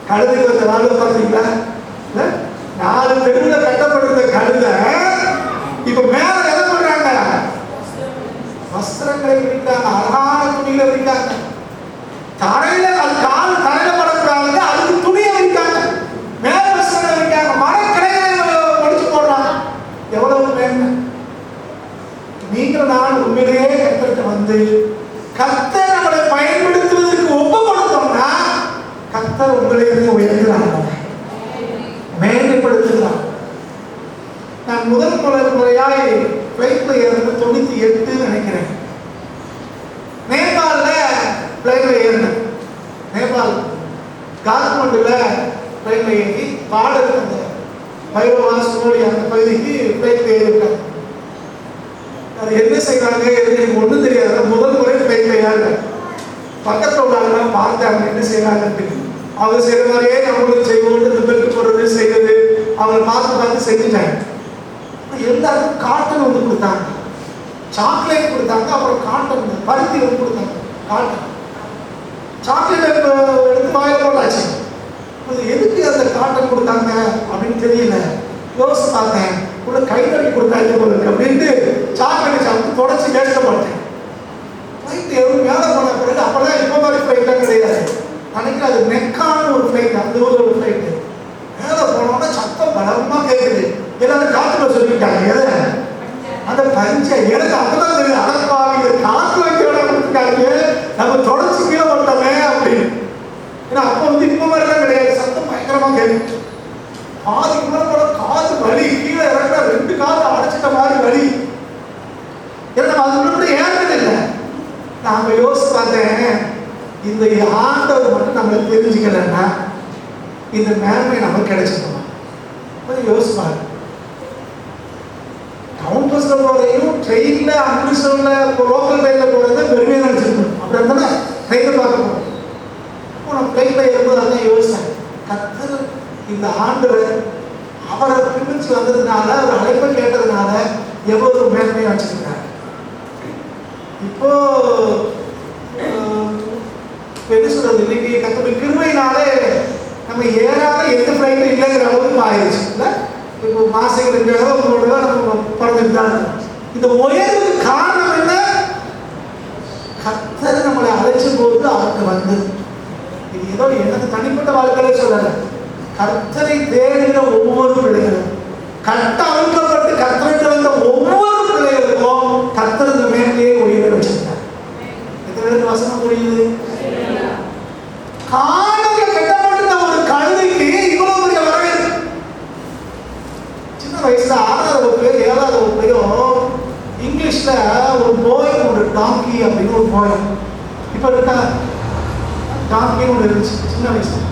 கழுதைக்கு வந்த வாழ்வை பார்த்தீங்களா? 4 தெருவில் கட்டப்பட்டிருந்த கழுதை இப்ப மேல எதை பண்றாங்க? வஸ்திரங்களை விரிக்கிறாங்க, அழகான துணியில விரிக்கிறாங்க. தரையில அது கால் தரையில படக்கூடாது, அதுக்கு துணியை விரிக்காங்க, மேல வஸ்திரங்களை விரிக்காங்க, மரக்கிளைகளை முடிச்சு போடுறாங்க. எவ்வளவு மேன்மை! நீங்கள் நான் உண்மையிலேயே கர்த்தர்கிட்ட வந்து கர்த்தர் நம்மளை பயன்படுத்துவதற்கு ஒப்பு கொடுத்தோம்னா கர்த்தர் உங்களையே உயர்கிறார், மேன்மைப்படுத்துகிறார். நான் முதல் முறையாய் ஃப்ளைட்ல ஏறினது 98 நினைக்கிறேன். நேபாளில் ஃப்ளைட்ல ஏறினேன். நேபாள் காத்மண்டுல ஃப்ளைட்ல ஏறி பார்டர் அந்த பைரோவா சோழி அந்த பகுதிக்கு ஃப்ளைட்ல ஏறிட்டாங்க. அது என்ன செய்வாங்க எனக்கு ஒன்றும் தெரியாது. முதல் முறை ஃப்ளைட்ல ஏறினேன். பக்கத்தில் உள்ளவங்களாம் பார்த்தாங்க என்ன செய்யறாங்கன்னு. அவங்க செய்கிற மாதிரியே நம்மளும் செய்வோம். இந்த பெல்ட் போடுறது செய்யறது அவங்களை பார்த்து செஞ்சுட்டாங்க. எல்லாருக்கும் காட்டன் வந்து கொடுத்தாங்க, சாக்லேட் கொடுத்தாங்க, அப்புறம் காட்டன் பருத்தி வந்து கொடுத்தாங்க. காட்டன் சாக்லேட் எடுத்து வாயில போட்டாச்சு. எதுக்கு அந்த காட்டன் கொடுத்தாங்க அப்படின்னு தெரியல. யோசிச்சு பார்த்தேன், கூட கை கழுவி கொடுத்தாங்க போல இருக்கு அப்படின்ட்டு சாக்லேட் சாப்பிட்டு தொடச்சி வேஸ்ட மாட்டேன். ஃப்ளைட் எவ்வளவு மேலே போன பிறகு அப்பெல்லாம் இப்போ மாதிரி ஃப்ளைட்லாம் கிடையாது. அன்னைக்கு அது நெக்கான ஒரு ஃப்ளைட், அந்த ஒரு ஃப்ளைட்டு. மேலே போனோம்னா சத்தம் பலமா கேட்குது. எல்லாரும் காத்துல சொல்லிட்டாங்க அந்த பஞ்சை. எனக்கு அப்பதான் தெரியுது, அடப்பாவி காத்து வைக்க கொடுத்துருக்காங்க, நம்ம தொடர்ச்சி கீழே போட்டோமே அப்படின்னு. ஏன்னா அப்போ வந்து இப்போ மாதிரிலாம் கிடையாது, சத்தம் பயங்கரமா கேட்கு. பாதிக்கு மேலே போல காது வலி, கீழே இறக்குற 2 காது அடைச்சிட்ட மாதிரி வலி. ஏன்னா அது கூட ஏறது இல்லை. நாம யோசிச்சு பார்த்தேன், இந்த ஆண்டவர் மட்டும் நம்ம தெரிஞ்சுக்கலன்னா இந்த மேன்மை நமக்கு கிடைச்சிருக்கோம். கொஞ்சம் யோசிப்பாரு. டவுன் பஸ்ல போறதையும் ட்ரெயின்ல அம்ரிட்சர்ல லோக்கல் ட்ரெயின்ல போறதை பெருமையாக நினைச்சிருக்கணும். அப்படி இருந்தானே ட்ரெயினை பார்க்க போறோம். இப்போ நான் ஃப்ளைட்ல ஏறும்போது அதான் யோசிச்சேன், கர்த்தர் இந்த ஆண்டவர் அவரை பிரிச்சு வந்ததுனால, அவர் அழைப்பை கேட்டதுனால எவ்வளவு மேன்மையை வச்சிருக்காரு. இப்போ என்ன சொல்றது, இன்னைக்கு கர்த்தருடைய கிருபையினாலே நம்ம ஏறாத எந்த ஃப்ளைட்டும் இல்லைங்கிற அளவுக்கு ஆயிடுச்சு. இல்லை இப்போ மாசம் 2 தடவை 3 தடவை நம்ம பறந்துட்டு தான் இருக்கோம். இந்த உயர்வுக்கு காரணம் என்ன? கர்த்தர் நம்மளை அழைச்சும் போது அவருக்கு வந்து இது ஏதோ எனக்கு தனிப்பட்ட வாழ்க்கையில சொல்லலை. கர்த்தரை தேடுகிற ஒவ்வொரு பிள்ளைகளும், கட்ட அழுக்கப்பட்டு கர்த்தருக்கு வந்த ஒவ்வொரு பிள்ளைகளுக்கும் கர்த்தர் இந்த மேலேயே உயர வச்சிருக்கார். எத்தனை வசனம் புரியுது? காணல கட்டப்பட்ட ஒரு கழுதைக்கு இவ்வளவு பெரிய வரவேற்பு. சின்ன வயசுல 6வது வகுப்பு 7வது வகுப்புலையும் இங்கிலீஷ்ல ஒரு போயம், ஒரு டாங்கி அப்படின்னு ஒரு போயம். இப்ப இருக்க டாங்கின்னு ஒன்று இருந்துச்சு சின்ன வயசுல.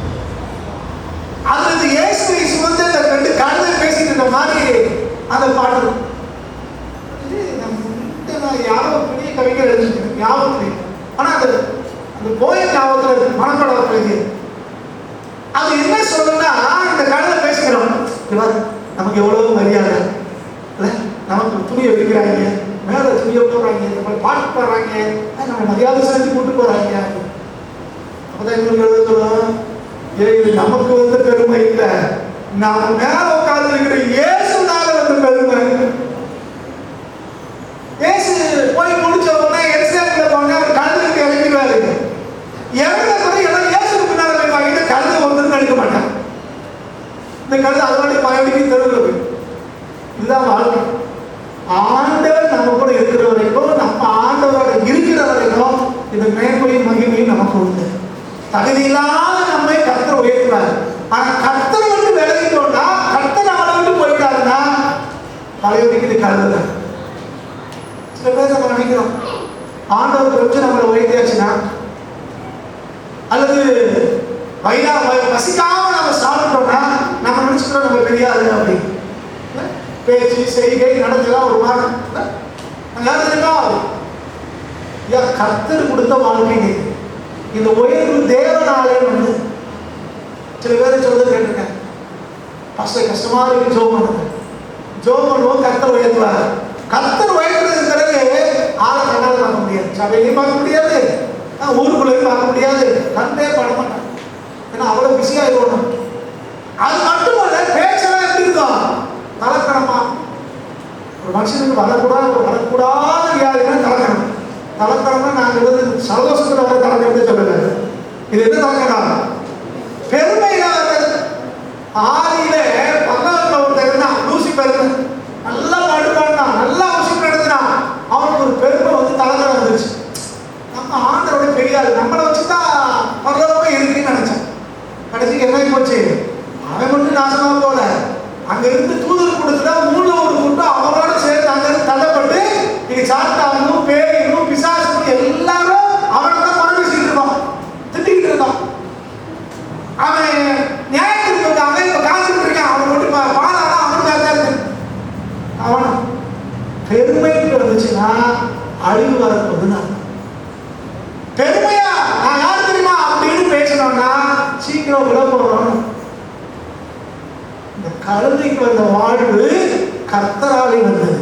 அதுல இந்த இயேசுவை சுமந்து அந்த 2 கழுதை பேசிட்டு இருந்த மாதிரி அந்த பாட்டு. நான் யாரோ பெரிய கவிஞர் எழுதிருக்கேன் ஞாபகம். ஆனா அந்த போயம் ஞாபகத்தில் மனப்படத்தில் அது என்ன சொல்லுன்னா, இந்த கழுதை பேசுகிறோம், நமக்கு எவ்வளவு மரியாதை இல்லை, நமக்கு துணியை வைக்கிறாங்க, மேலே துணியை போடுறாங்க, நம்மளை பாட்டு போடுறாங்க, நம்ம மரியாதை செஞ்சு கூட்டு போறாங்க. அப்பதான் இன்னொரு எழுத சொல்லுவோம், இது நமக்கு வந்து பெருமை இல்லை, நாம மேல உட்கார்ந்து இருக்கிற இயேசுனால வந்து பெருமை. இயேசு போய் முடிச்ச உடனே எருசலேம்ல போங்க, அவர் கழுதைக்கு இறங்கிடுவாரு. இறங்கின பிறகு எல்லாம் இயேசுக்கு பின்னால போய் வாங்கிட்டு கழுதை ஒருத்தருக்கு எடுக்க மாட்டாங்க. இந்த கழுதை அதோடைய பயணிக்கு தெருவில் போய். இதுதான் வாழ்க்கை. ஆண்டவர் நம்ம கூட இருக்கிற வரைக்கும், நம்ம ஆண்டவரோட இருக்கிற வரைக்கும் இந்த மேன்மையும் மகிமையும் நமக்கு உண்டு. தகுதியில்லாத நம்மை கர்த்தர் உயர்த்துறாரு. ஆனா கர்த்தரை விட்டு விலகிட்டோம்னா, கர்த்தர் நம்மளை விட்டு போயிட்டாருன்னா பழையபடிக்கு இது கழுதை. சில பேர் நம்ம நினைக்கிறோம், ஆண்டவர் கொஞ்சம் நம்மளை உயர்த்தியாச்சுன்னா, அல்லது பசிக்காம நம்ம சாப்பிட்டோம்னா நம்ம நினைச்சுக்கிறோம் நம்ம பெரியாது அப்படின்னு. பேச்சு செய்கை நடந்தெல்லாம் ஒரு மாதிரி கர்த்தர் கொடுத்த வாழ்க்கை. இந்த உயர்வு தேவனாலே வந்து சில பேர் சொல்றது கேட்டிருக்கேன், ஃபர்ஸ்ட் கஷ்டமா இருக்கு ஜோம் பண்ணுங்க, ஜோம் பண்ணுவோம் கர்த்தர் உயர்த்துவார். கர்த்தர் உயர்த்துறது பிறகு ஆளை கண்ணால் பார்க்க முடியாது, சபையிலையும் பார்க்க முடியாது, ஊருக்குள்ளேயும் பார்க்க முடியாது, கண்டே பட மாட்டாங்க. ஏன்னா அவ்வளவு பிஸியாகிடணும். அது மட்டுமல்ல, பேச்செல்லாம் எப்படி இருக்கும், தலக்கணமா. ஒரு மனுஷனுக்கு வரக்கூடாத வியாதினா தலக்கணம். தலக்கணம்னா நாங்கள் வந்து சந்தோஷத்துல வர தலக்கணத்தை சொல்லல. இது என்ன தலக்கணம்? பெருமையில வர்றது. ஆதியில பல்லவத்துல ஒருத்தர் இருந்தான், லூசி பெருமை, நல்லா பாடுபாடுனா, நல்லா விஷயம் நடத்தினான். அவனுக்கு ஒரு பெருமை வந்து தலக்கணம் வந்துருச்சு. நம்ம ஆண்டரோட பெரியாரு, நம்மளை வச்சுதான் பல்லவமே இருக்குன்னு நினைச்சான். கடைசிக்கு என்ன போச்சு, அவன் மட்டும் நாசமா போல, அங்க இருந்து தூதர் கொடுத்துட்டா 3 கூட்டம் அவங்களோட சேர்ந்து அங்க இருந்து தள்ளப்பட்டு பெருமை இருந்துச்சுன்னா அழிவு வரப்போகுதுன்னா, பெருமையா நான் யார் தெரியுமா அப்படின்னு பேசணும்னா சீக்கிரம் விட போறோம். இந்த கழுதைக்கு வந்த வாழ்வு கர்த்தராலே வந்தது.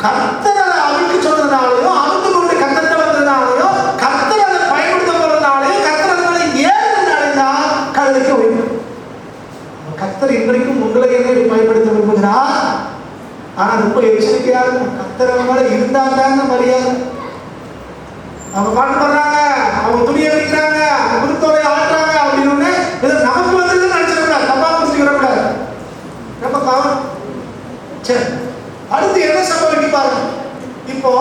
கர்த்தரை அழிக்க சொன்னதுனாலையும் அழித்து கொண்டு கர்த்தத்தை வந்ததுனாலையும் கர்த்தர் அதை பயன்படுத்த போறதுனாலையும் கர்த்தரை ஏறினால்தான் கழுதைக்கு உயர்வு. கர்த்தர் இன்றைக்கும் உங்களை என்ன பயன்படுத்த விரும்புகிறார். ஆனா ரொம்ப எச்சரிக்கையா இருக்கும். கர்த்தர் மேல இருந்தா தாங்க மரியாதை. அவங்க பாட்டு பண்றாங்க, அவங்க துணியை வைக்கிறாங்க, குருத்தோலை ஆட்டுறாங்க அப்படின்னு நமக்கு வந்து நினைச்சிடக்கூடாது, தப்பா புரிஞ்சுக்கிடக்கூடாது. ரொம்ப கவனம். சரி, அடுத்து என்ன சம்பவிக்க பாருங்க. இப்போ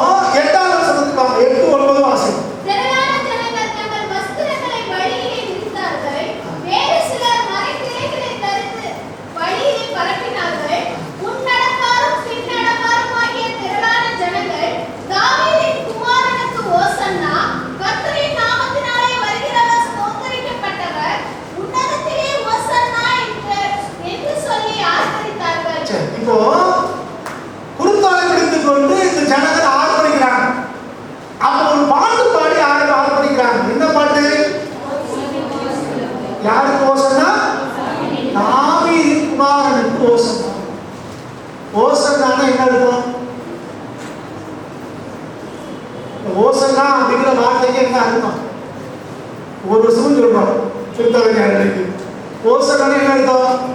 8ஆம் வசனத்துக்கு வாங்க. 8, 9 வாசிங்க. இப்போ குருத்தோலை பிடித்துக் கொண்டு இந்த ஜனங்கள் ஆர்ப்பரிக்கிறாங்க. அப்ப ஒரு பாட்டு பாடி ஆர்ப்பரிக்கிறாங்க. என்ன பாட்டு? யாருக்கு ஓசன்னா? தாவீதின் குமாரனுக்கு ஓசன்னா. ஓசன்னானா என்ன அர்த்தம்? ஓசன்னா அப்படிங்கிற வார்த்தைக்கு என்ன அர்த்தம்? ஒரு வருஷமும் சொல்றோம் திருத்தலைக்கு. ஓசன்னா என்ன அர்த்தம்?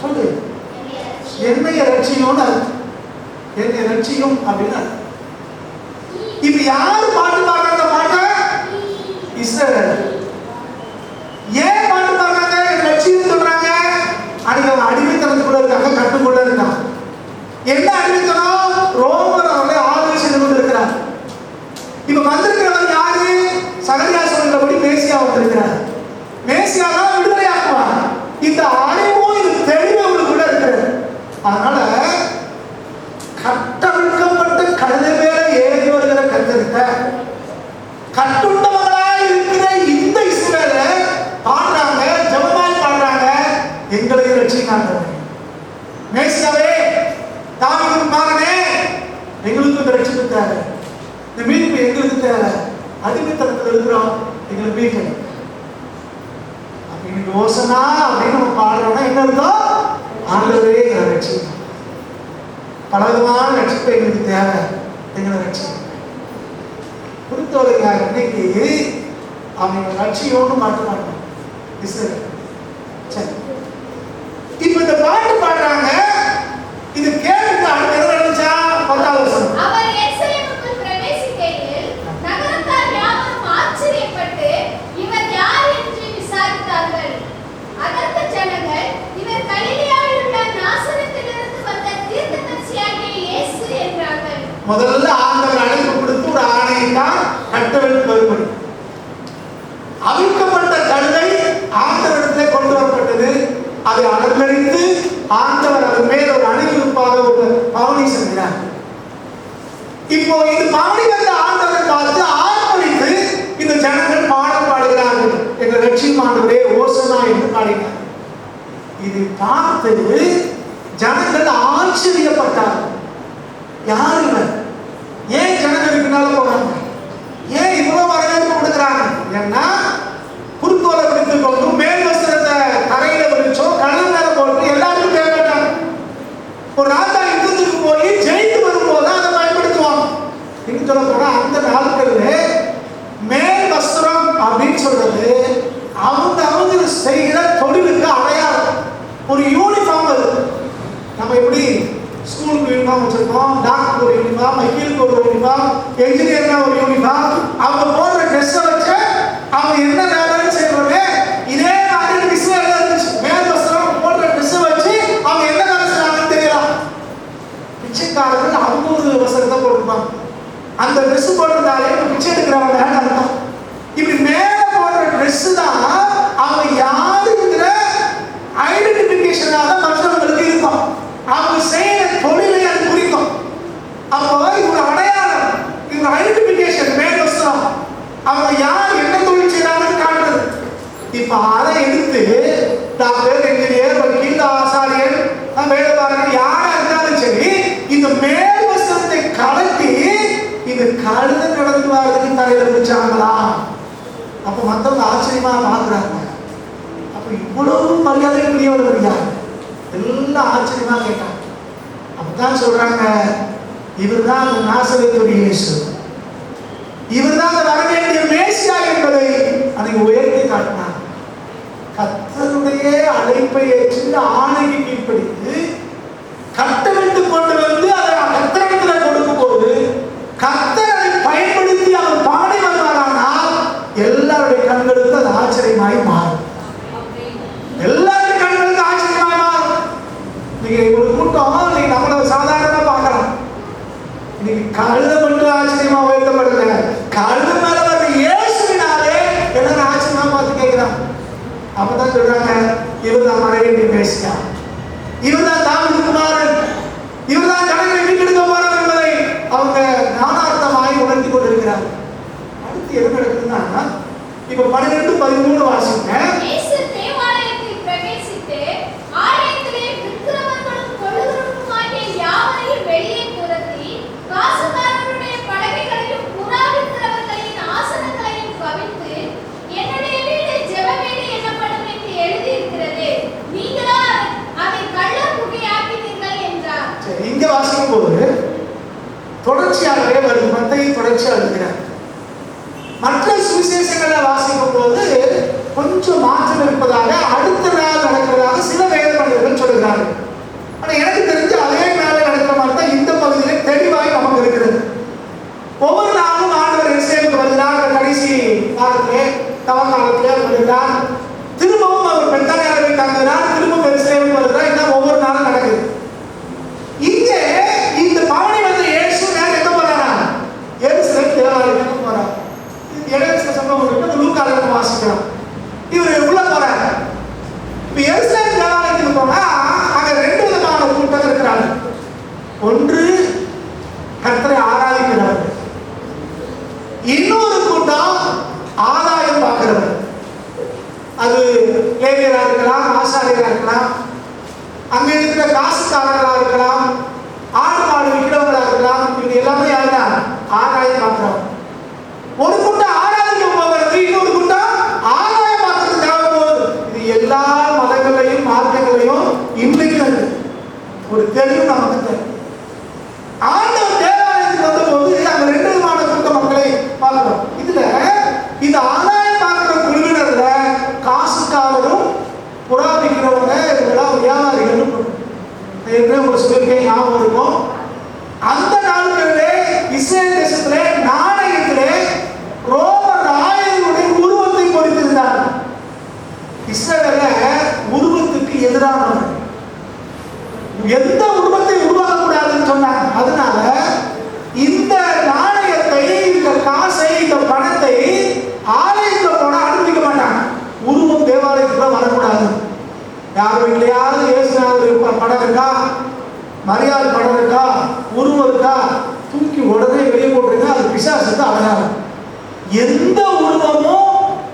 சொல்லு. என்னைய ரட்சியும்னு அர்த்தம். என்னை ரட்சியும் அப்படின்னு. இப்ப யாரு பாட்டு பாடுறாங்க? பாட்ட இஸ்ரவேல். ஏன் பாட்டு பாடுறாங்க? ரட்சியும் சொல்றாங்க. அன்னைக்கு அவன் அடிமைத்தனத்துக்குள்ள இருக்காங்க, கட்டுக்குள்ள இருக்கான். என்ன அடிமைத்தனம்? ரோமர் அவர்களை ஆலோசனை கொண்டு இருக்கிறார். இப்ப வந்திருக்கிறவர் யாரு? சகரியா சொல்றபடி மேசியா வந்திருக்கிறார். மேசியா தான் விடுதலையாக்குவார். இந்த அறிவும் இது தெளிவு அவங்களுக்குள்ள இருக்கிறது. அதனால கட்டவிழ்க்கப்பட்ட கழுதை மேல ஏறி வருகிற கத்தரித்த கட்டுண்டவர்களாய் இருக்கிற இந்த இஸ்ரவேலை பாடுறாங்க, ஜெபமாய் பாடுறாங்க, எங்களை ரட்சிக்காங்க. மேசியாவே, தாவீதின் குமாரனே, எங்களுக்கு இந்த ரட்சிப்பு தேவை, இந்த மீட்பு எங்களுக்கு தேவை, அடிமைத்தனத்தில் இருக்கிறோம், எங்களை மீட்கணும். இன்னைக்கு ஓசனா அப்படின்னு நம்ம பாடுறோம்னா என்ன அர்த்தம்? ஆண்டவரே எங்களை ரட்சிக்கணும். பலவிதமான ரட்சிப்பு எங்களுக்கு தேவை, எங்களை ரட்சிக்கணும். குருத்தோலைக்காக இன்னைக்கு அவங்க ரட்சியோன்னு மாட்ட மாட்டோம். சரி, இப்ப இந்த பாட்டு பாடுறாங்க. இது கேட்டு அடுத்து எது நடந்துச்சா? 10ஆம் வசனம். அவர் எருசலேமுக்குள் பிரவேசிக்கையில் நகரத்தார் யாவரும் ஆச்சரியப்பட்டு இவர் யார் என்று விசாரித்தார்கள். அதற்கு ஜனங்கள், இவர் கலிலேயாவில் உள்ள நாசரேத்திலிருந்து வந்த தீர்க்கதரிசியாகிய இயேசு என்றார்கள். முதல்ல ஆண்டவர் அழைப்பு கொடுத்து ஒரு ஆணையிட்டார், கட்டவிழ்த்து வரும்படி. அவிழ்க்கப்பட்ட கழுதை ஆண்டவரிடத்திலே கொண்டு வரப்பட்டது. அதை அலங்கரித்து ஆண்டவர் அதன் மேல் ஒரு அணிவிப்பாக ஒரு பவனி சென்றார். இப்போ இது பவனி வந்த ஆண்டவரை பார்த்து ஆர்ப்பரித்து இந்த ஜனங்கள் பாடல் பாடுகிறார்கள். எங்கள் ரட்சிக்கும் ஆண்டவரே ஓசனா என்று பாடினார். இது பார்த்து ஜனங்கள் ஆச்சரியப்பட்டார்கள். யார் இவர்? ஏன் ஜனங்கள் பின்னால போறாங்க? ஏன் இவ்வளவு வரவேற்பு கொடுக்குறாங்க? ஏன்னா குருத்தோலை பிடித்துக் கொண்டு மேல் வஸ்திரத்தை தரையில விரிச்சோம், கண்ணன் மேல போட்டு எல்லாருக்கும் தேவைப்பட்டாங்க. ஒரு ராஜா யுத்தத்துக்கு போய் ஜெயித்து வரும்போது அதை பயன்படுத்துவாங்க. இன்னும் சொல்ல போனா அந்த நாட்கள்ல மேல் வஸ்திரம் அப்படின்னு சொல்றது அவங்க செய்கிற தொழிலுக்கு அடையாளம். ஒரு யூனிஃபார்ம் அது. நம்ம எப்படி ஸ்கூலுக்கு யூனிஃபார்ம் வச்சிருக்கோம், டாக்டருக்கு ஒரு யூனிஃபார்ம், வக்கீலுக்கு ஒரு யூனிஃபார்ம், என்ஜினியர்னா ஒரு யூனிஃபார்ம். அவங்க போடுற ட்ரெஸ்ஸை வச்சு அவங்க என்ன வேலைன்னு செய்யறோமே, இதே மாதிரி இஸ்ரவேல்ல இருந்துச்சு. மேல் வஸ்திரம் போடுற ட்ரெஸ்ஸை வச்சு அவங்க என்ன வேலை செய்யறாங்கன்னு தெரியலாம். பிச்சைக்காரர்கள் அவங்க ஒரு வஸ்திரத்தை போட்டுருப்பாங்க. அந்த ட்ரெஸ் போட்டிருந்தாலே பிச்சை எடுக்கிறவங்க அர்த்தம். இப்படி மேல போடுற ட்ரெஸ் தான் அவங்க யாருங்கிற ஐடென்டிபிகேஷனாக மற்றவங்களுக்கு இருக்கும். அவங்க செய்யற தொழிலை அது குறிக்கும். அப்போ இவங்க அடையாளம், இவங்க ஐடென்டிபிகேஷன் மேல் வஸ்திரம். அவங்க யார் என்ன தொழில் செய்யறாங்கன்னு காட்டுறது. இப்ப அதை எடுத்து டாக்டர், என்ஜினியர், வக்கீல், ஆசாரியர், வேலைக்காரர்கள் யாரா இருந்தாலும் சரி, வச்சாங்களா? அப்ப மற்றவங்க ஆச்சரியமா பார்க்குறாங்க. அப்ப இவ்வளவு மரியாதைக்குரியவர் யார்? எல்லாம் ஆச்சரியமா கேட்டாங்க. அப்பதான் சொல்றாங்க, இவர் தான் அந்த நாசரேத்துடைய இயேசு, இவர் தான் வர வேண்டிய மேசியா என்பதை அன்னைக்கு உயர்த்தி காட்டினார். கர்த்தருடைய அழைப்பை ஏற்று ஆணைக்கு கீழ்ப்படித்து கட்டவிட்டு கொண்டு வந்து அதை கர்த்தரிடத்தில் கொடுக்கும் போது கர்த்தர் அதை பயன்படுத்தி அவர் பாடி வந்தாரானால் எல்லாருடைய கண்களுக்கு அது ஆச்சரியமாய் மாறும். எல்லாருடைய கண்களுக்கு ஆச்சரியமாய் மாறும். நீங்க ஒரு கூட்டம் நீங்க நம்மள சாதாரணமா பார்க்கலாம். இன்னைக்கு கழுத மட்டும் ஆச்சரியமா உயர்த்தப்படுங்க, கழுத மேல வர இயேசுவினாலே எல்லாரும் ஆச்சரியமா பார்த்து கேட்கிறாங்க. அப்பதான் சொல்றாங்க, இவர் தான் வர வேண்டிய மேசியா, இவர் தான் தாவீது குமாரன், இவர் தான் ஜனங்களை மீட்டெடுக்க போறார் என்பதை அவங்க ஞானார்த்தமாய் உணர்த்தி கொண்டிருக்கிறார். அடுத்து என்ன நடக்குதுன்னா, இப்ப 12-13 வாசிங்க. இயேசு தேவாலயத்தில் பிரவேசித்து ஆலயத்திலே விக்கிரகங்களும் கொள்ளுகிறவர்களுமாகிய யாவரையும் வெளியே துரத்தி காசுக்காரருடைய பலகைகளையும் புறாவிக்கிறவர்களின் ஆசனங்களையும் கவிழ்த்து, என்னுடைய வீடு ஜெப வீடு எனப்படும் என்று எழுதியிருக்கிறது, நீங்களா அதை கள்ள குகையாக்கினீர்கள் என்றார். சரி, இங்க வாசிக்கும் போது தொடர்ச்சியாகவே வருது. மத்தேயு தொடர்ச்சியா எழுதுகிறார். மற்ற சுவிசேஷங்களை வாசிக்கும் போது கொஞ்சம் மாற்றம் இருப்பதாக அடுத்த நாள் நடக்கிறதாக சில வேத பண்டிதர்கள் சொல்கிறார்கள். ஆனா எனக்கு தெரிஞ்சு அதே நாள் நடக்கிற மாதிரி தான் இந்த பகுதியிலே தெளிவாய் நமக்கு இருக்கிறது. ஒவ்வொரு நாளும் ஆண்டவர் எருசலேமுக்கு வருகிறார். கடைசி காலத்திலே தவக்காலத்திலே வருகிறார். திரும்பவும் அவர் பெத்தானியாவை தங்குகிறார். திரும்பவும் எருசலேமுக்கு வருகிறார். இதான் ஒவ்வொரு நாளும் நடக்குது. இங்கே இந்த பவனி வந்த இயேசு நேரம் எங்க போறாரா? எருசலேம் தேவாலயத்துக்கு போறார். இடையில சம்பவம் இருக்கு, லூக்கால வாசிக்கலாம். இவர் உள்ள போறாரு. இப்ப எருசலேம் தேவாலயத்துக்கு போனா அங்க 2 விதமான கூட்டம் இருக்கிறாங்க. ஒன்று கர்த்தரை ஆராதிக்கிறவர்கள், இன்னொரு கூட்டம் ஆதாயம் பார்க்கிறவர். அது லேவியரா இருக்கலாம், ஆசாரியரா இருக்கலாம், அங்க இருக்கிற காசுக்காரர்களா இருக்கலாம், ஆடு மாடு விற்கிறவங்களா இருக்கலாம். இவங்க எல்லாமே யாருன்னா ஆதாயம் பார்க்கிறவங்க. ஒரு கூட்டம் ஆராதிக்க போகிறது, இன்னொரு கூட்டம் ஆதாயம் பார்க்கறதுக்காக போகுது. இது எல்லா மதங்களையும் மார்க்கங்களையும் இன்றைக்கு ஒரு தெளிவு நமக்கு தெரியும். ஆண்டவர் தேவாலயத்துக்கு வந்த போது அங்க 2 விதமான கூட்ட மக்களை பார்க்கிறோம். இதுல இந்த ஆதாயம் பார்க்கிற குழுவினர்ல காசுக்காரரும் புறா விற்கிறவங்க இவங்களாம் வியாபாரிகள் உங்களுக்கு சொல்லியிருக்கேன், ஞாபகம் இருக்கும். அந்த நாட்களிலே இஸ்ரேல் தேசத்திலே நாணயத்திலே ரோம ராயனுடைய உருவத்தை பொறித்திருந்தார். இஸ்ரவேல உருவத்துக்கு எதிரானவர்கள், எந்த உருவத்தை உருவாக்கக்கூடாதுன்னு சொன்னாங்க. அதனால இந்த நாணயத்தை, இந்த காசை, இந்த பணத்தை ஆலயத்தில் போனா அனுமதிக்க மாட்டாங்க. உருவம் தேவாலயத்துக்குள்ள வரக்கூடாது. யார் வீட்லையாவது இயேசுநாதர் படம் இருக்கா, மரியாதை படம் இருக்கா, உருவம் இருக்கா, தூக்கி உடனே வெளியே போட்டுருங்க. அது பிசாசுக்கு அடையாளம். எந்த உருவமோ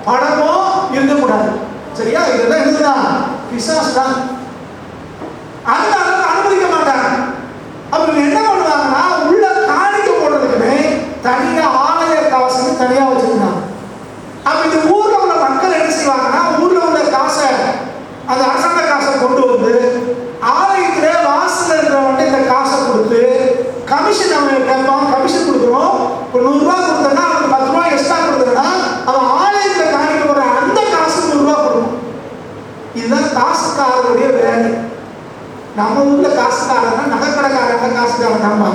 படமோ இருக்கக்கூடாது. சரியா? இதெல்லாம் என்னதுதான்? பிசாசு தான். அதனால அனுமதிக்க மாட்டாங்க. அப்ப என்ன பண்ணுவாங்கன்னா, உள்ள காணிக்க போடுறதுக்குன்னு தனியா ஆலய காசுன்னு தனியா வச்சிருந்தாங்க. அப்ப இந்த ஊர்ல உள்ள மக்கள் என்ன செய்வாங்கன்னா, ஊர்ல உள்ள காசை, அந்த அரசாங்க காசை கொண்டு வந்து ஆலயத்திலே வாசல் இருக்கிறவங்க இந்த காசை கொடுத்து கமிஷன் அவன் கேட்பான். கமிஷன் கொடுக்குறோம். ஒரு 100 ரூபாய் கொடுத்தோம்னா அவனுக்கு 10 ரூபாய் எக்ஸ்ட்ரா கொடுத்தோம்னா அவன் ஆலயத்தில் காணிக்க போடுற அந்த காசு 100 ரூபாய் கொடுக்கும். இதுதான் காசுக்காரருடைய வேலை. நம்ம ஊர்ல காசுக்காரன்னா நகைக்கடைக்காரங்க காசுக்காரன் நம்ம.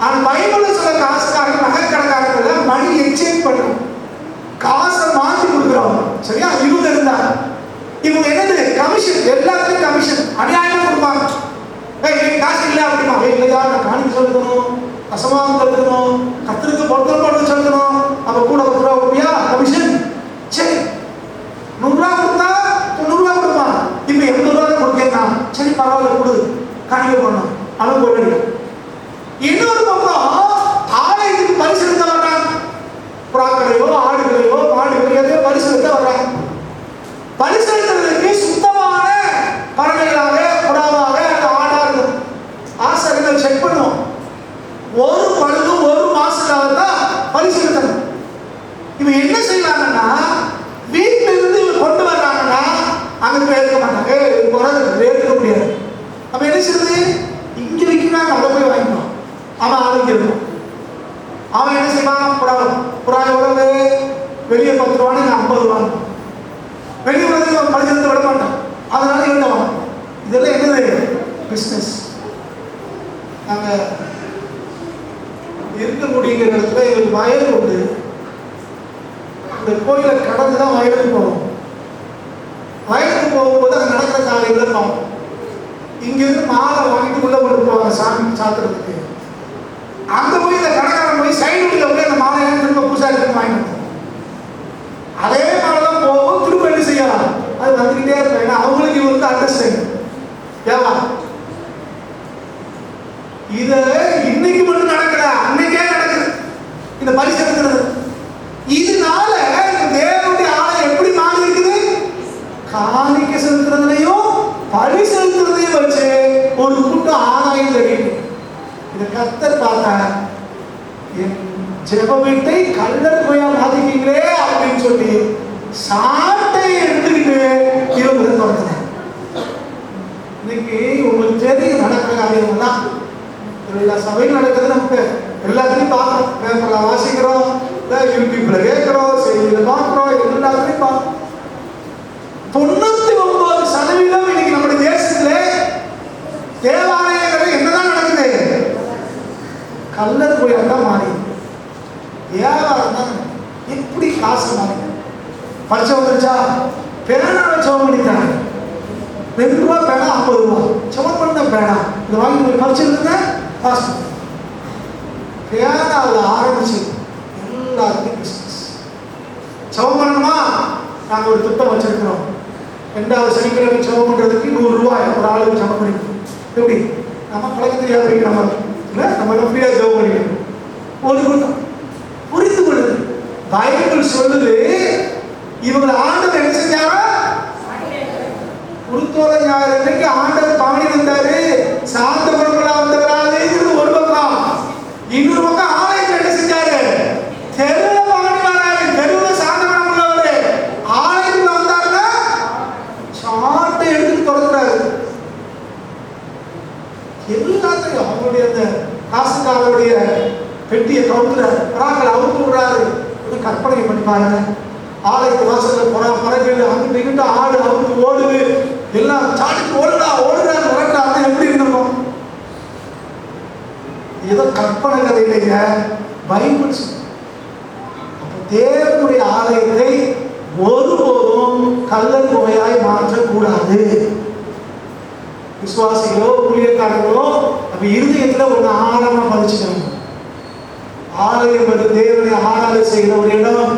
ஆனா பைபிள்ல சொல்ல காசுக்காரங்க நகைக்கடைக்காரங்கள மணி எக்ஸ்சேஞ்ச் பண்ணுறோம், காசை மாற்றி கொடுக்குறோம். சரியா? இவங்க இருந்தா இவங்க என்னது கமிஷன், எல்லாத்துக்கும் கமிஷன் அநியாயமா கொடுப்பாங்க. காசு இல்லை அப்படிமா, இல்லையா நான் காணிக்க செலுத்தணும், அசமானம் செலுத்தணும், கத்திரிக்கு பொருத்தம் போட்டு செலுத்தணும், அப்ப கூட 10 ரூபா கொடுப்பியா கமிஷன்? சரி, 100 ரூபா கொடுத்தா 90 ரூபா கொடுப்பான். இப்ப 80 ரூபா கொடுக்கணும். சரி பரவாயில்ல கொடு, காணிக்க போடணும், அவன் போடுறது. இன்னொரு பக்கம் ஆலயத்துக்கு பரிசெலுத்த வர்றாங்க. புறாக்களையோ ஆடுகளையோ மாடுகளையோ எதையோ பரிசெலுத்த வர்றாங்க. பரிசெலுத்துறதுக்கு சுத்தமான பறவைகளாக, புறாவாக, ஆடா இருக்கும். ஆசிரியர்கள் செக் பண்ணுவோம். ஒரு பழுது 1 மாசத்துல தான் பரிசெலுத்தணும். பிஸ்னஸ். நாங்கள் இருக்கக்கூடிய இடத்துல எங்களுக்கு வயல் உண்டு. அந்த கோயிலை கடந்து தான் வயலுக்கு போவோம். வயலுக்கு போகும்போது அங்கே நடக்கிற காலையில் பார்ப்போம். இங்கிருந்து மாலை வாங்கிட்டு உள்ள கொண்டு போவாங்க சாமி சாத்துறதுக்கு. அந்த போய் இந்த கடைக்காரன் போய் சைடு வீட்டில் போய் அந்த மாலையை திரும்ப பூசாரி வாங்கிட்டு அதே மாதிரி தான் போகும். திரும்ப என்ன செய்யலாம், அது வந்துக்கிட்டே இருக்கும். ஏன்னா அவங்களுக்கு இவருக்கு அண்டர்ஸ்டாண்ட் ஏவா இத இன்னைக்கு மட்டும் நடக்கல, அன்னைக்கே நடக்குது இந்த பலி செலுத்துறது. இதனால தேவனுடைய ஆலயம் எப்படி மாறி இருக்குது? காணிக்கை செலுத்துறதுலையும் பலி செலுத்துறதையும் வச்சு ஒரு கூட்டம் ஆதாயம் தெரியுது. இதை கர்த்தர் பார்த்தா, என் ஜெப வீட்டை கல்லர் போயா மாத்திட்டீங்களே அப்படின்னு சொல்லி சாட்டை எடுத்துக்கிட்டு இவங்க தொடர்ந்தாங்க. இன்னைக்கு உங்களுக்கு தெரியும் நடக்கிற காரியம் தான். எல்லா சபையும் நடக்குது. நமக்கு எல்லாத்தையும் பார்க்கறோம், பேப்பர்ல வாசிக்கிறோம், யூடியூப்ல கேட்கிறோம், செய்தியில பார்க்கிறோம், எல்லாத்தையும் பார்க்கிறோம். 99% இன்னைக்கு நம்முடைய தேசத்துல தேவாலயங்கள் என்னதான் நடக்குது? கல்லர் கோயில் தான் மாறி வியாபாரம் தான். எப்படி காசு மாறி பரிசை வந்துருச்சா? பேனாவை சவம் பண்ணித்தாங்க. 2 ரூபா பேனா 50 ரூபா சவம் பண்ண பேனா இந்த வாங்கி ஒரு பரிசு இருந்த காசு. பேனாவில் ஆரம்பிச்சு எல்லாத்துக்கும் பிஸ்னஸ். சவம் பண்ணணுமா? நாங்கள் ஒரு திட்டம் வச்சிருக்கிறோம். 2வது சனிக்கிழமை சவம் பண்றதுக்கு 100 ரூபாய் ஒரு ஆளுக்கு சவம் பண்ணிக்கணும். எப்படி நம்ம பழக்கத்தை வியாபாரிக்கு நம்ம இல்லை, நம்ம ஃப்ரீயாக ஜெபம் பண்ணிக்கணும். ஒரு கூட்டம் புரிந்து கொள்ளுது. பைபிள் சொல்லுது, இவங்களை ஆண்டவர் என்ன செஞ்சாரா? குருத்தோலை ஞாயிறு அன்னைக்கு ஆண்டவர் பவனி வந்தாரு, சாந்த குணங்களா வந்தவராது ஒரு பக்கம். இன்னொரு பக்கம் ஆலயத்தில் என்ன செஞ்சாரு? தெருவில் பவனி வராரு, தெருவில் சாந்த குணம் உள்ளவரு. ஆலயத்துக்கு வந்தாருன்னா சாட்டை எடுத்துட்டு தொடர்றாரு. எல்லாத்தையும் அவங்களுடைய அந்த காசுக்காரருடைய பெட்டியை கவுத்துறாரு, பராக்களை அவுத்து விடுறாரு. கற்பனை பண்ணி பாருங்க. ஆலயத்து வாசல்ல பறக்குது, அங்கிட்டு இங்கிட்ட ஆடு அவுத்து ஓடுது, எல்லாம் சாட்டுக்கு ஓடுறா விரட்டா. எப்படி இருந்திருக்கும்? ஏதோ கற்பனை கதை இல்லைங்க, பைபிள். அப்ப தேவனுடைய ஆலயத்தை ஒருபோதும் கல்லர் குகையாய் மாற்றக்கூடாது. விசுவாசிகளோ ஊழியக்காரர்களோ நம்ம இருதயத்துல ஒண்ணு ஆழமா பதிச்சுக்கணும். ஆலயம் என்பது தேவனை ஆராதனை செய்கிற ஒரு இடம்.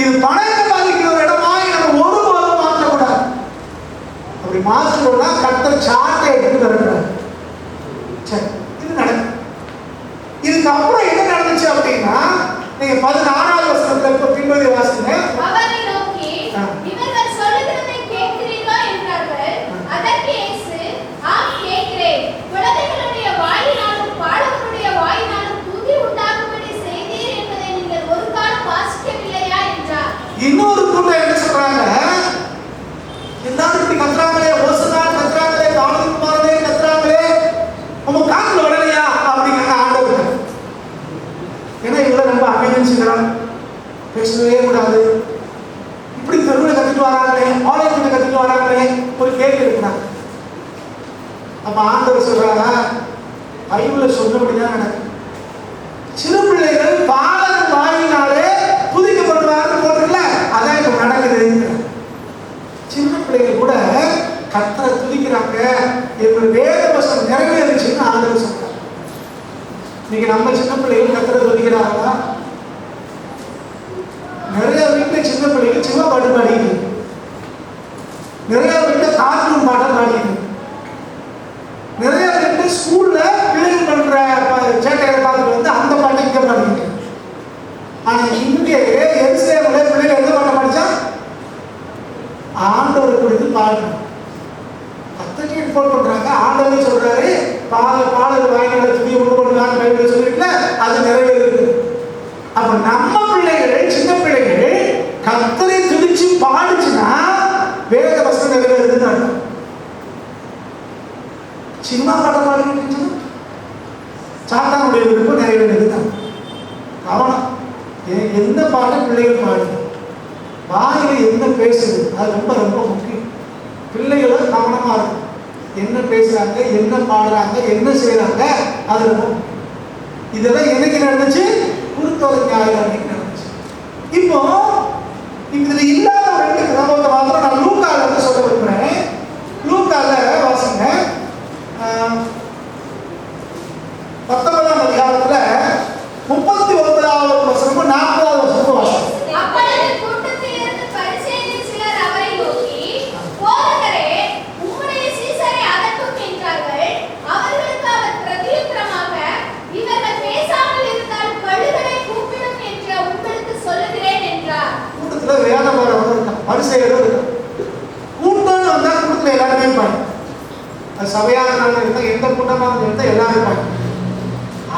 இது பணத்தை பாதிக்கிற ஒரு இடமாய் நம்ம ஒருபோதும் மாற்றக்கூடாது. அப்படி மாற்றணும்னா கர்த்தர் சாட்டை எடுத்து வரக்கூடாது. சரி, இது நடக்கும். இதுக்கு அப்புறம் என்ன நடந்துச்சு அப்படின்னா, நீங்க 14வது வசனத்துல பின்பதி வாசிங்க. அவரை நோக்கி, இவர்கள் சொல்லுகிறதை கேட்கிறீர்களா என்றார்கள். அதற்கு இயேசு, ஆம் கேட்கிறேன். குழந்தைகளுடைய வாயினாலும் பாலகனுடைய வாயினாலும் தூதி உண்டாகும்படி செய்தீர் என்பதை நீங்கள் ஒரு காலம் வாசிக்கவில்லையா என்றார். இன்னொரு கூட்டம் என்ன சொல்றாங்க? எல்லாரும் இப்படி கத்துறாங்களே, ஓசனா கத்துறாங்களே, தாவீதுமாரே கத்துறாங்களே, உங்க காதுல வரலையா அப்படிங்கிற ஆண்டவர். ஏன்னா இவ்வளவு ரொம்ப அபிநயிச்சுக்கிறான், பேசவே கூடாது. இப்படி தெருவில் கத்துட்டு வராங்களே, ஆலயத்துல கத்துட்டு வராங்களே, ஒரு கேள்வி இருக்கிறாங்க. அப்ப ஆண்டவர் சொல்றாங்க, பைபிள்ல சொன்னபடிதான் நடக்கும். சிறு பிள்ளைகள் பாலகன் வாயினாலே புதிக்கப்படுவார்கள் போட்டுல, அதான் இப்ப நடக்குது. சின்ன பிள்ளைகள் கூட கர்த்தரை துதிக்கிறாங்க, எங்கள் வேத வசனம் நிறைவேறுச்சுன்னு ஆண்டவர் சொல்றாங்க. நீங்க நம்ம சின்ன பிள்ளைகள் கர்த்தரை துதிக்கிறாங்களா? நிறைய வீட்டுல சின்ன பிள்ளைகள் சின்ன பாட்டு பாடிக்குது, நிறைய வீட்டுல கார்ட்டூன் பாடம் பாடிக்குது, நிறைய வீட்டுல ஸ்கூல்ல பிள்ளைகள் பண்ற சேட்டைகளை பார்த்துட்டு வந்து அந்த பாட்டை இங்க பாடிக்குது. ஆனா இங்கே எருசலேமிலே பிள்ளைகள் எந்த பாட்டை படிச்சா? ஆண்டவர் குறித்து பாடணும். கர்த்தருக்கு இன்ஃபார்ம் பண்றாங்க. ஆண்டவர் சொல்றாரு, பாடல் வாயினால துதி உண்டு பண்ணுவான்னு பைபிள் சொல்லிருக்கல, அது நிறைவேறுது. அப்ப நம்ம பிள்ளைகள், சின்ன பிள்ளைகள் கர்த்தரை துதிச்சு பாடுச்சுன்னா வேத வசனம் நிறைவேறுதுன்னு அர்த்தம். சினிமா பாடம் பாடுன்னு சாத்தானுடைய விருப்பம் நிறைவேறுதுதான். கவனம், எந்த பாடம் பிள்ளைகள் பாடுது, வாயில என்ன பேசுது, அது ரொம்ப ரொம்ப முக்கியம். பிள்ளைகளை கவனமா இருக்கும். என்ன பேசுறாங்க, என்ன பாடுறாங்க, என்ன செய்யறாங்க, அது இதெல்லாம் என்னைக்கு நடந்துச்சு? குருத்தோலை ஞாயிறு அன்னைக்கு நடந்துச்சு. இப்போ இதுல இல்லாத ரெண்டு சம்பவத்தை மாத்திரம் நான் லூக்கால வந்து சொல்ல விரும்புறேன். லூக்கால வாசிங்க 19ஆம் அதிகாரத்துல 39வது வசனமும் 40வது வசனமும் வாசிங்க. அப்பொழுது கூட்டத்திலிருந்து பரிசேயரில் சிலர் அவரை நோக்கி, போதகரே, உம்முடைய சீசரை அதட்டும் என்றார்கள். அவர்களுக்கு அவர் பிரதியுத்தரமாக, இவர்கள் பேசாமல் இருந்தால் கழுகுகளை கூப்பிடும் என்று உங்களுக்கு சொல்லுகிறேன் என்றார். கூட்டத்துல வேதபாரகம் இருக்கான், பரிசேயரும் இருக்கான். கூட்டம்னு வந்தா கூட்டத்துல எல்லாருமே இருப்பாங்க. அது சபையாக இருந்தா, எந்த கூட்டமாக இருந்தா எல்லாரும் இருப்பாங்க.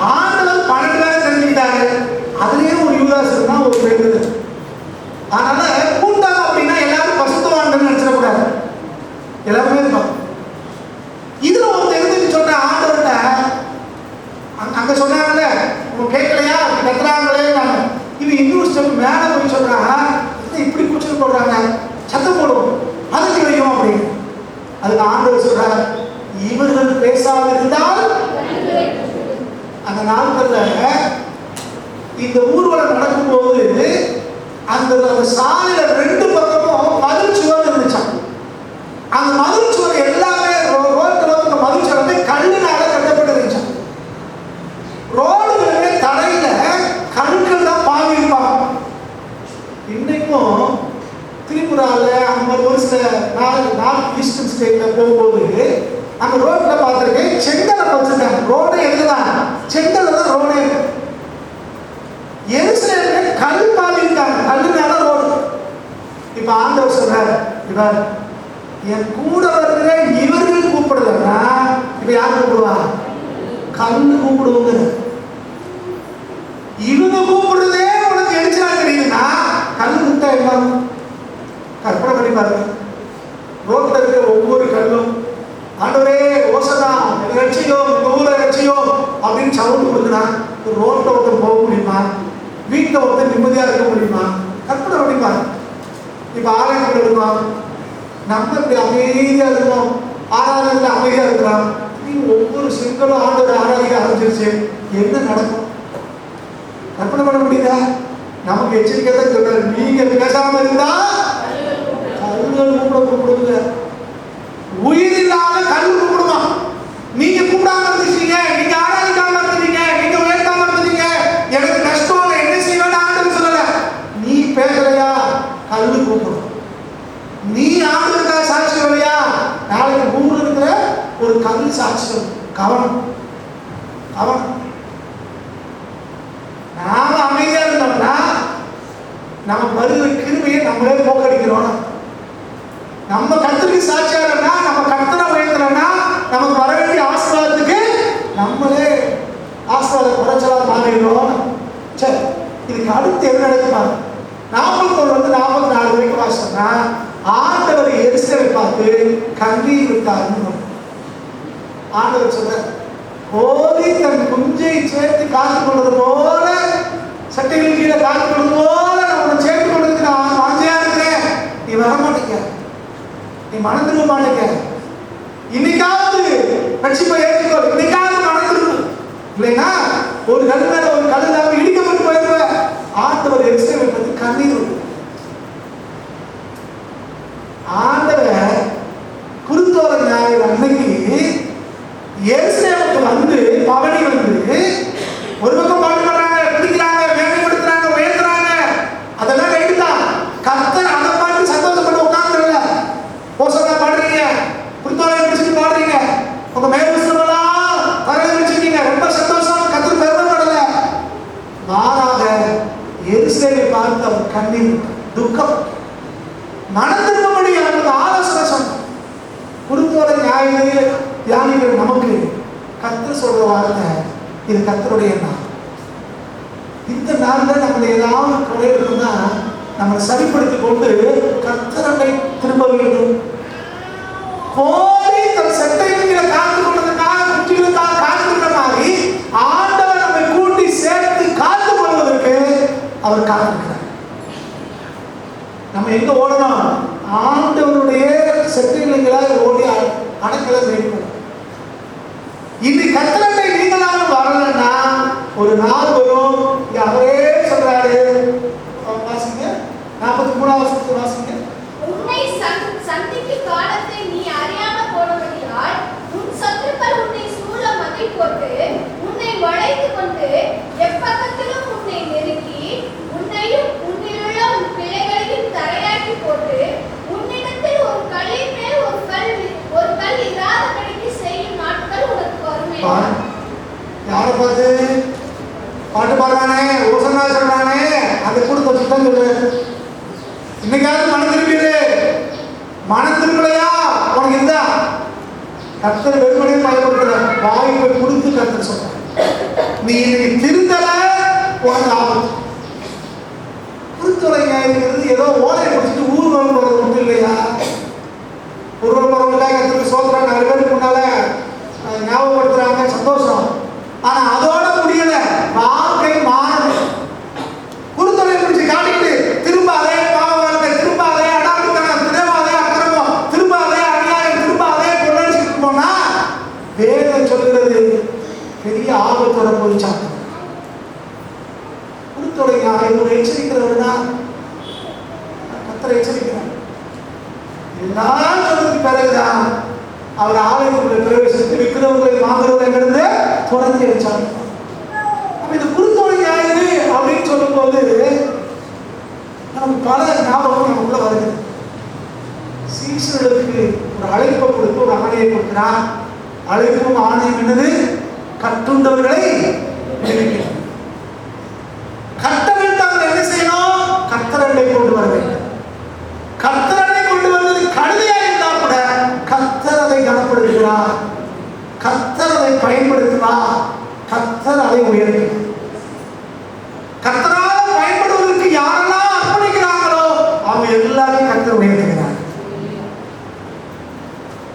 ஆண்டவர் 12 பேர் தெரிஞ்சுக்கிட்டாரு. அதுலயே ஒரு யூதாஸ் இருந்தா ஒரு பேர். அதனால கூட்டம் அப்படின்னா எல்லாரும் பசுத்தவான்கள் நினைச்சிடக்கூடாது, எல்லாருமே இருப்பாங்க. இதுல ஒரு தெரிஞ்சு சொன்ன ஆண்டவர்கிட்ட அங்க சொன்னாங்கல்ல, உங்க கேட்கலையா கத்துறாங்களே. இவன் இன்னொரு ஸ்டெப் மேல போய் சொல்றாங்க, இப்படி குடிச்சு போடுறாங்க, சத்தம் போடுவோம், அதுக்கு வைக்கும் அப்படின்னு. அதுக்கு ஆண்டவர் சொல்றாங்க, இவர்கள் பேசாதிருந்தால். அந்த நாட்கள்ல இந்த ஊர்வலம் நடக்கும்போது அந்த சாலையில 2 பக்கமும் மதில் சுவர் இருந்துச்சான். அந்த மதில் சுவர் எல்லாமே ரோட்ல இருக்க மதில் சுவர் வந்து கல்லுனால கட்டப்பட்டு இருந்துச்சான். ரோடுகளுமே தரையில கண்கள் தான் பாவி இருப்பாங்க. இன்னைக்கும் திரிபுரால அந்த மாதிரி ஒரு சில நார்த் ஈஸ்டர்ன் ஸ்டேட்ல போகும்போது அந்த ரோட்ல பார்த்துருக்கேன், செங்கலை வச்சிருக்காங்க. ரோடே எதுதான்? செங்கல்ல தான் ரோடே இருக்கு. எருசலேம்ல கல் பாவி இருக்காங்க, கல்லுனால ரோடு. இப்ப ஆண்டவர் சொல்றாரு, இவர் என் கூட வருகிற இவர்கள் கூப்பிடலன்னா இப்ப யார் கூப்பிடுவா? கல்லு கூப்பிடுவாங்க. இவங்க கூப்பிடுறதே உனக்கு எரிச்சலா தெரியுதுன்னா கல்லு கூப்பிட்டா என்ன? கற்பனை பண்ணி பாருங்க. ரோட்ல இருக்கிற ஒவ்வொரு கல்லும், ஆண்டவரே ஓசனா என்னை ரட்சியோ, இந்த ஊரை ரட்சியோ அப்படின்னு சவுண்ட் கொடுக்குனா ரோட்ல ஒருத்தர் போக முடியுமா? வீட்டில் ஒருத்தர் நிம்மதியா இருக்க முடியுமா? கற்பனை பண்ணி பாருங்க. இப்ப ஆலயத்தில் இருக்கோம், நம்ம இப்படி அமைதியா இருக்கோம், ஆராதனையில் அமைதியா இருக்கிறோம். ஒவ்வொரு சிங்களும் ஆண்டோட ஆராதிக்க ஆரம்பிச்சிருச்சு, என்ன நடக்கும்? கற்பனை பண்ண முடியுதா? நமக்கு எச்சரிக்கை தான் சொல்றாரு, நீங்க பேசாம இருந்தா கல்லுகள் கூப்பிடுங்க. உயிர் இல்லாத கல் கூப்பிடுமா? நீங்க கூப்பிடாம இருந்துச்சீங்க, நீங்க ஆராதிக்காம இருந்தீங்க, நீங்க உயர்த்தாம இருந்தீங்க, எனக்கு நஷ்டம் இல்லை, என்ன செய்வேன்னு ஆண்டவர் சொல்லல. நீ பேசலையா, கல்லு கூப்பிடும். நீ ஆண்டவருக்காக சாட்சி இல்லையா, நாளைக்கு ஊர்ல இருக்கிற ஒரு கல் சாட்சி. கவனம் கவனம். நாம அமைதியா இருந்தோம்னா நம்ம வருகிற கிருமையை நம்மளே போக்கடிக்கிறோம். நம்ம கர்த்தருக்கு சாட்சியா இருந்தா, நம்ம கர்த்தரை உயர்த்தலன்னா நமக்கு வர வேண்டிய ஆசீர்வாதத்துக்கு நம்மளே ஆசீர்வாத குறைச்சலா மாறிடுறோம். சரி, இதுக்கு அடுத்து என்ன நடக்குமா? 41 44 வரைக்கும் வாசிச்சோம்னா ஆண்டவர் எருசலேமை பார்த்து கண்ணீர் விட்டாருன்னு ஆண்டவர் சொல்றார், கோழி தன் குஞ்சை சேர்த்து காத்து கொண்டது போல, சட்டைகள் கீழே காத்து கொண்டது போல நான் உன்னை சேர்த்து கொண்டதுக்கு நான் வாஞ்சியா இருக்கிறேன். நீ வர மாட்டேங்க, நீ மனம் திரும்ப மாட்டேங்க. இன்னைக்காவது ரட்சிப்பை ஏற்றுக்கோ, இன்னைக்காவது மனம் திரும்ப. இல்லைன்னா ஒரு கல் மேல ஒரு கல் இல்லாம இடிக்கப்பட்டு போயிருவ. ஆண்டவர் எருசலேமை பத்தி கண்ணீர் விட்டு ஆண்டவர் குருத்தோலை ஞாயிறு அன்னைக்கு எருசலேமுக்கு வந்து பவனி வந்து ஒரு பக்கம் பாட்டு பண்றாங்க, பிடிக்கிறாங்க, மேன்மைப்படுத்துறாங்க, உயர்த்துறாங்க. அதெல்லாம் ரைட்டு தான். கர்த்தர் அதை பார்த்து சந்தோஷப்பட்டு உட்கார்ந்துருங்க. ஓசனா பாடுறீங்க, குருத்தோலை பிடிச்சிட்டு பாடுறீங்க, உங்க மேல்வசனமெல்லாம் தரையில வச்சிருக்கீங்க, ரொம்ப சந்தோஷம். கர்த்தர் பெருமைப்படல. மாறாக எருசலேமை பார்த்து அவர் கண்ணீர் துக்கம் மனம் திரும்பபடி அவங்களுக்கு ஆலோசனை சொன்னார். குருத்தோலை ஞாயிறு தியானிகள் நமக்கு கர்த்தர் சொல்ற வார்த்தை, இது கர்த்தருடைய நாள். இந்த நாள்ல நம்மளை ஏதாவது குறை இருக்குன்னா நம்மளை சரிப்படுத்திக் கொண்டு கர்த்தரை திரும்ப வேண்டும். கோழி தன் சட்டைகளை காத்து கொண்டதுக்காக, குட்டிகளுக்காக காத்துக்கிற மாதிரி ஆண்டவர் நம்மை கூட்டி சேர்த்து காத்து கொள்வதற்கு அவர் காத்திருக்கிறார். நம்ம எங்க ஓடணும்? ஆண்டவருடைய சட்டைகளாக ஓடி அடக்கலை வேண்டும். யாரை பார்த்து பாட்டு பாடுறானே, ஓசனா சொல்றானே, அதை கூட கொஞ்சம் தான் சொல்லுவேன். இன்னைக்காவது மனம் திரும்பிடு. மனம் திரும்பலையா உனக்கு இருந்தா கர்த்தர் வெறுமனே பயன்படுத்துற வாய்ப்பை கொடுத்து கர்த்தர் சொல்ற. நீ இன்னைக்கு திருந்தல உனக்கு ஆபத்து. குருத்தொலை ஞாயிறுங்கிறது ஏதோ ஓலையை பிடிச்சிட்டு ஊர்வலம் போறது ஒன்றும் இல்லையா? ஊர்வலம் போறவங்க கர்த்தருக்கு சோதனை 4 பேருக்கு முன்னால ஞாபகப்படுத்துறாங்க, சந்தோஷம். ஆனா அதோட முடியல, வாழ்க்கை மாறணும். குருத்தொலை பிடிச்சி காட்டிக்கிட்டு திரும்ப அதே பாவ வாழ்க்கை, திரும்ப அதே அடாவடித்தனம், திரும்ப அதே அக்கிரமம், திரும்ப அதே அநியாயம், திரும்ப அதே கொள்ளடிச்சுட்டு போனா வேதம் சொல்கிறது பெரிய ஆபத்தோட போயிச்சாங்க. குருத்தொலை ஞாயிறு எச்சரிக்கிறவர்னா கர்த்தர் எச்சரிக்கிறார். எல்லாம் சொன்னதுக்கு பிறகுதான் அவர் ஆலயத்துக்குள்ள பிரவேசித்து விற்கிறவர்களை வாங்குறவர்களிருந்து தொடர்ந்து வச்சாங்க. அப்ப இந்த குருத்தொலை ஞாயிறு அப்படின்னு சொல்லும் போது நமக்கு பல ஞாபகம் நமக்குள்ள வருது. சீசர்களுக்கு ஒரு அழைப்பை கொடுத்து ஒரு ஆணையை கொடுக்கிறார். அழைப்பும் ஆணையம் என்னது? கட்டுண்டவர்களை விடுவிக்கணும். கட்டவிழ்த்தவங்க என்ன செய்யணும்? கர்த்தரண்டை கொண்டு வர வேண்டும். கர்த்தரண்டை கொண்டு வந்தது கழுதையா இருந்தா கூட கர்த்தர் அதை கனப்படுத்துகிறார், கர்த்தர் அதை பயன்படுத்துவார், கர்த்தர் அதை உயர்த்துவார். கர்த்தரால் பயன்படுவதற்கு யாரெல்லாம் அர்ப்பணிக்கிறாங்களோ அவங்க எல்லாரையும் கர்த்தர் உயர்த்துகிறார்.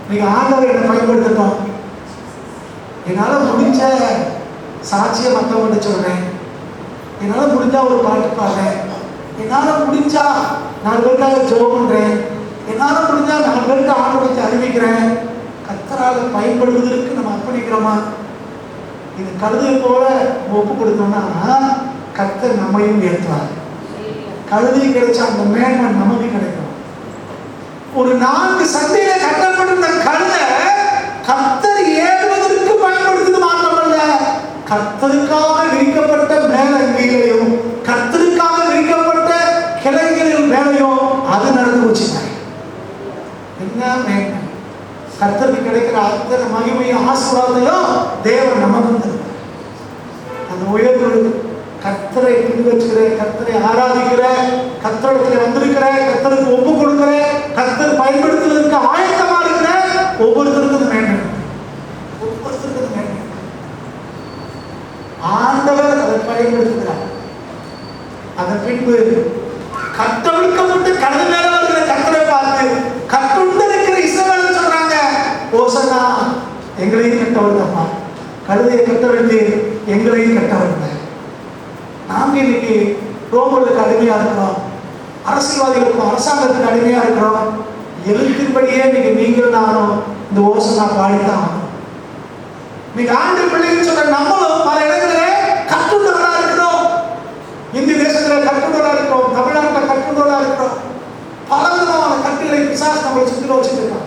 நீங்க ஆண்டவர் என்னை பயன்படுத்தணும், என்னால முடிஞ்ச சாட்சியை மற்றவங்க சொல்றேன், என்னால முடிஞ்சா ஒரு பாட்டு பாடுறேன், என்னால முடிஞ்சா 4 பேருக்காக ஜெபம் பண்றேன், என்னால முடிஞ்சா 4 பேருக்கு ஆண்டவரை அறிவிக்கிறேன். கர்த்தரால் பயன்படுவதற்கு நம்ம அர்ப்பணிக்கிறோமா? இது கழுதை போல ஒப்பு கொடுத்தோம்னா கர்த்தர் நம்மையும் ஏற்றுவார். கழுதை கிடைச்ச அந்த மேன்மை நமக்கு கிடைக்கும். ஒரு 4 சந்தையில கட்டப்பட்டிருந்த கழுதை கர்த்தர் ஏறுவதற்கு பயன்படுத்துவது மாத்திரமல்ல, கர்த்தருக்காக விரிக்கப்பட்ட மேலங்கிலையும் கர்த்தருக்காக விரிக்கப்பட்ட கிளைகளின் மேலையும் அது நடந்து வச்சுட்டாங்க. என்ன மேன்மை! கர்த்தருக்கு கிடைக்கிற அத்தனை மகிமையும் ஆசீர்வாதத்தையும் தேவன் நமக்கு தருவார். அந்த உயர்வு கர்த்தரை பின்பற்றுகிற, கர்த்தரை ஆராதிக்கிற, கர்த்தரிடத்தில் வந்திருக்கிற, கர்த்தருக்கு ஒப்பு கொடுக்கிற, கர்த்தர் பயன்படுத்துவதற்கு ஆயத்தமா இருக்கிற ஒவ்வொருத்தருக்கும் வேண்டும். ஒவ்வொருத்தருக்கும் வேண்டும். ஆண்டவர் அதை பயன்படுத்துகிறார். அதன் பின்பு கட்டவிழ்க்கப்பட்டு கடல் மேல வருகிற கர்த்தரை பார்த்து கட்டுண்டு இருக்கிற இஸ்ரவேல் சொல்றாங்க, ஓசன்னா எங்களையும் கட்டவிழ்த்தப்பா, கழுதையை கட்டவிழ்த்து எங்களையும் கட்டவிழ்த்த. நாங்க இன்னைக்கு ரோமர்களுக்கு அடிமையா இருக்கிறோம், அரசியல்வாதிகளுக்கும் அரசாங்கத்துக்கு அடிமையா இருக்கிறோம். எழுத்தின்படியே இன்னைக்கு நீங்கள் நானும் இந்த ஓசனா பாடித்தான். இன்னைக்கு ஆண்டு பிள்ளைகள் சொல்ற நம்மளும் பல இடங்களிலே கட்டுண்டவர்களா இருக்கிறோம். இந்திய தேசத்துல கட்டுண்டவர்களா இருக்கிறோம், தமிழ்நாட்டில் கட்டுண்டவர்களா இருக்கிறோம். பல விதமான கட்டுகளை பிசாசு நம்மளை சுற்றி வச்சுட்டு இருக்கோம்.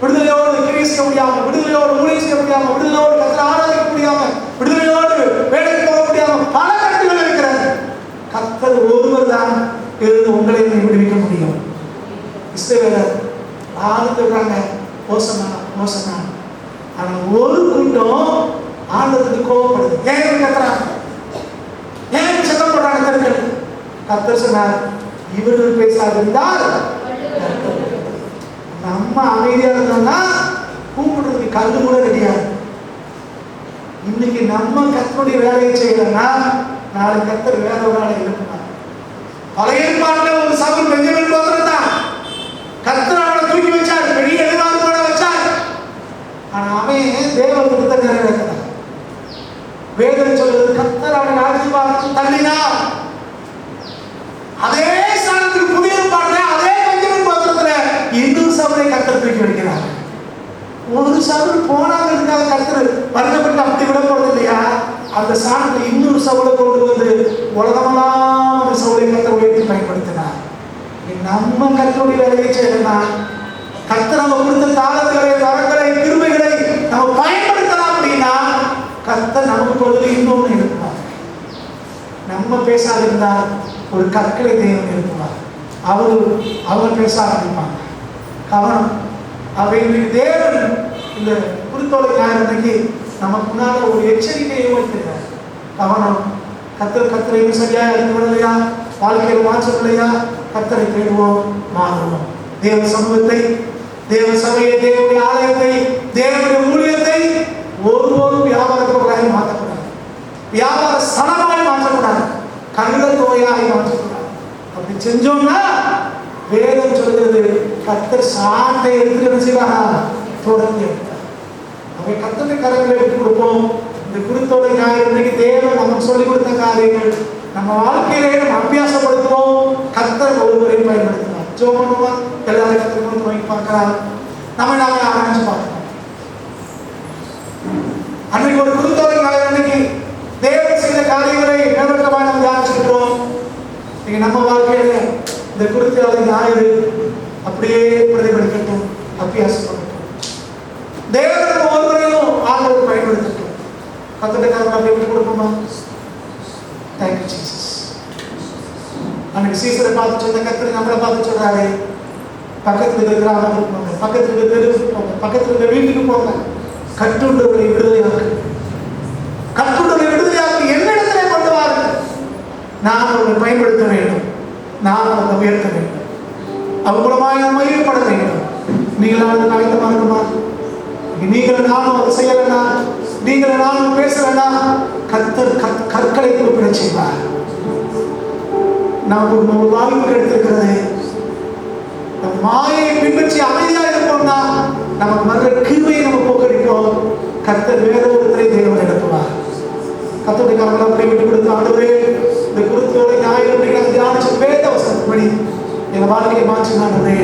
விடுதலையோடு கிரியை செய்ய முடியாம, விடுதலையோடு ஊழியம் செய்ய முடியாம, விடுதலையோடு கர்த்தரை ஆராதிக்க முடியாம, விடுதலையோடு வேலைக்கு போக முடியாம பல கட்டுகள் இருக்கிறது. கர்த்தர் ஒருவர் தான் இருந்து உங்களை விடுவிக்க முடியும். இஸ்ரவேலர் ஆளுறாங்க ஓசனா ஓசனா. ஆனா ஒரு கூட்டம் ஆண்டவருக்கு கோபப்படுது. ஏன் கத்துறாங்க? ஏன் சத்தம் போடுறாங்க? தெருக்கள். கர்த்தர் சொன்னார், இவர்கள் பேசாதிருந்தால் நம்ம அமைதியா இருந்தோம்னா கூப்பிடுறதுக்கு கல்லு கூட ரெடியாது. இன்னைக்கு நம்ம கர்த்தருடைய வேலையை செய்யலன்னா நாளை கர்த்தர் வேற ஒரு ஆளை எழுப்பினார். பழைய ஏற்பாட்டில் ஒரு சவுல் பெஞ்சமின் கோத்திரம் தான். கர்த்தர் அவனை தூக்கி வச்சார், பெரிய எதிர்பார்ப்போட வச்சார். ஆனா அவன் தேவ திருத்த நிறைவேற்றார். வேதம் சொல்றது கர்த்தர் அவனை ஆசீர்வாதம் தள்ளினார். அதே ஸ்தானத்துக்கு புதிய ஏற்பாட்டுல அதே பெஞ்சமின் கோத்திரத்துல இன்னொரு சவுலை கர்த்தர் தூக்கி வைக்கிறார். ஒரு சவுல் போனாங்கிறதுக்காக கர்த்தர் வருத்தப்பட்டு அப்படி விட போறது இல்லையா? அந்த ஸ்தானத்துல இன்னொரு சவுலை கொண்டு வந்து உலகமெல்லாம் அந்த சவுலை கர்த்தர் உயர்த்தி பயன்படுத்தினார். நம்ம கர்த்தருடைய வேலையை செய்யலாம். கர்த்தர் நம்ம கொடுத்த தாளங்களை, வரங்களை, கிருபைகளை நம்ம பயன்படுத்தலாம். அப்படின்னா கர்த்தர் நமக்கு பொழுது இன்னொன்று எழுப்புவார். நம்ம பேசாதிருந்தால் ஒரு கற்களை தேவன் எழுப்புவார். அவர் பேச ஆரம்பிப்பாங்க. கவனம். அவை தேவன் இந்த குருத்தோலை ஞாயிறு நமக்கு முன்னால ஒரு எச்சரிக்கையும் வைக்கிறார். கவனம், கத்தரையும் சரியா இருந்து விடலையா, வாழ்க்கையில் மாற்றம் இல்லையா, கத்தரை தேடுவோம், மாறுவோம். தேவ சமூகத்தை, தேவ சபையை, தேவனுடைய ஆலயத்தை, தேவனுடைய ஊழியத்தை ஒருபோதும் வியாபார பொருளாக மாற்றக்கூடாது, வியாபார ஸ்தலமாய் மாற்றக்கூடாது, கருத தொகையாய் மாற்றக்கூடாது. அப்படி செஞ்சோம்னா வேதம் சொல்கிறது கத்தர் சாட்டை எடுத்து செய்வாரா, தொடர்ந்து எடுத்தார். அவை கத்தனை கரங்களை விட்டு கொடுப்போம். இந்த குருத்தோலை ஞாயிறு இன்னைக்கு தேவன் நமக்கு சொல்லிக் கொடுத்த காரியங்கள் நம்ம வாழ்க்கையிலே நம்ம அபியாசப்படுத்துவோம். கத்தர் ஒருவரையும் பயன்படுத்தினார். ஜெபம் பண்ணுவோம். எல்லாரும் கத்தர் கொடுத்து வாங்கி பார்க்கலாம். நம்ம நாம ஆராய்ச்சி பார்க்கலாம். அன்னைக்கு ஒரு குருத்தோலை ஞாயிறு அன்னைக்கு தேவன் செய்த காரியங்களை மேலோட்டமாக நம்ம தியானிச்சிருக்கிறோம். நீங்க நம்ம வாழ்க்கையில இந்த குருத்தோலை ஞாயிறு அப்படியே பிரதிபலிக்கட்டும், அபியாசப்படட்டும். தேவனுக்கு ஒருவரையும் ஆண்டவர் பயன்படுத்தட்டும். கத்தருடைய கரங்களை விட்டு கொடுப்போமா? Thank you, Jesus. அன்னைக்கு சீசரை பார்த்து சொன்ன கத்தர் நம்மளை பார்த்து சொல்றாரு, பக்கத்தில் இருக்கிற கிராமத்துக்கு போங்க, பக்கத்தில் இருக்கிற தெருவுக்கு போங்க, பக்கத்தில் இருக்கிற வீட்டுக்கு போங்க, கட்டுண்டவர்களை விடுதலையாக்கு, கட்டுண்டவர்களை விடுதலையாக்கு என்னிடத்திலே கொண்டு வாருங்கள். நான் அவர்களை பயன்படுத்த வேண்டும், நான் அவர்களை உயர்த்த வேண்டும், அவர் மூலமாக நம்ம ஈடுபட வேண்டும். நீங்களாவது காய்ந்த மாறுமா? நீங்கள் நானும் அதை செய்ய வேண்டாம், நீங்கள் நானும் பேச வேண்டாம். கர்த்தர் கற்களை குறிப்பிட செய்வார். நமக்கு ஒரு வாய்ப்பு கிடைத்திருக்கிறது. நம் மாயை பின்பற்றி அமைதியாக இருப்போம்னா நமக்கு மற்ற கிருபையை நம்ம போக்கடிப்போம். கர்த்தர் வேற ஒருத்தரை தேவன் நடத்துவார். கர்த்தருடைய கரங்களை அப்படி விட்டு கொடுத்து, ஆண்டவரே இந்த குருத்தோலை ஞாயிறு தியானிச்ச வேத வசனப்படி என் வாழ்க்கையை மாற்றி ஆண்டவரே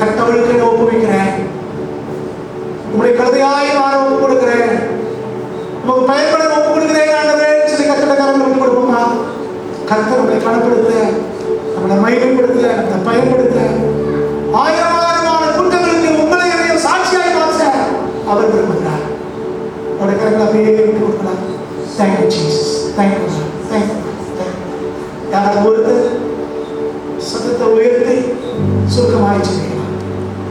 கட்டவளுக்கு நான் ஒப்புவிக்கிறேன். உங்களுடைய கருதையாய் மாற ஒப்பு கொடுக்கிறேன், உங்களுக்கு பயன்பட ஒப்பு கொடுக்கிறேன் ஆண்டவரே சொல்லி கர்த்தருடைய கரங்களை விட்டு கொடுப்போமா? கர்த்தர் நம்மளை கனப்படுத்த, நம்மளை மகிமைப்படுத்த, நம்மளை பயன்படுத்த, ஆயிரமான கூட்டங்களுக்கு உங்களை என்னையும் சாட்சியாய் மாற்ற அவர் விரும்புகிறார். அவருடைய கரங்களை அப்படியே விட்டு கொடுக்கலாம். Thank you Jesus, thank you, thank you. யாராவது ஒருத்தர்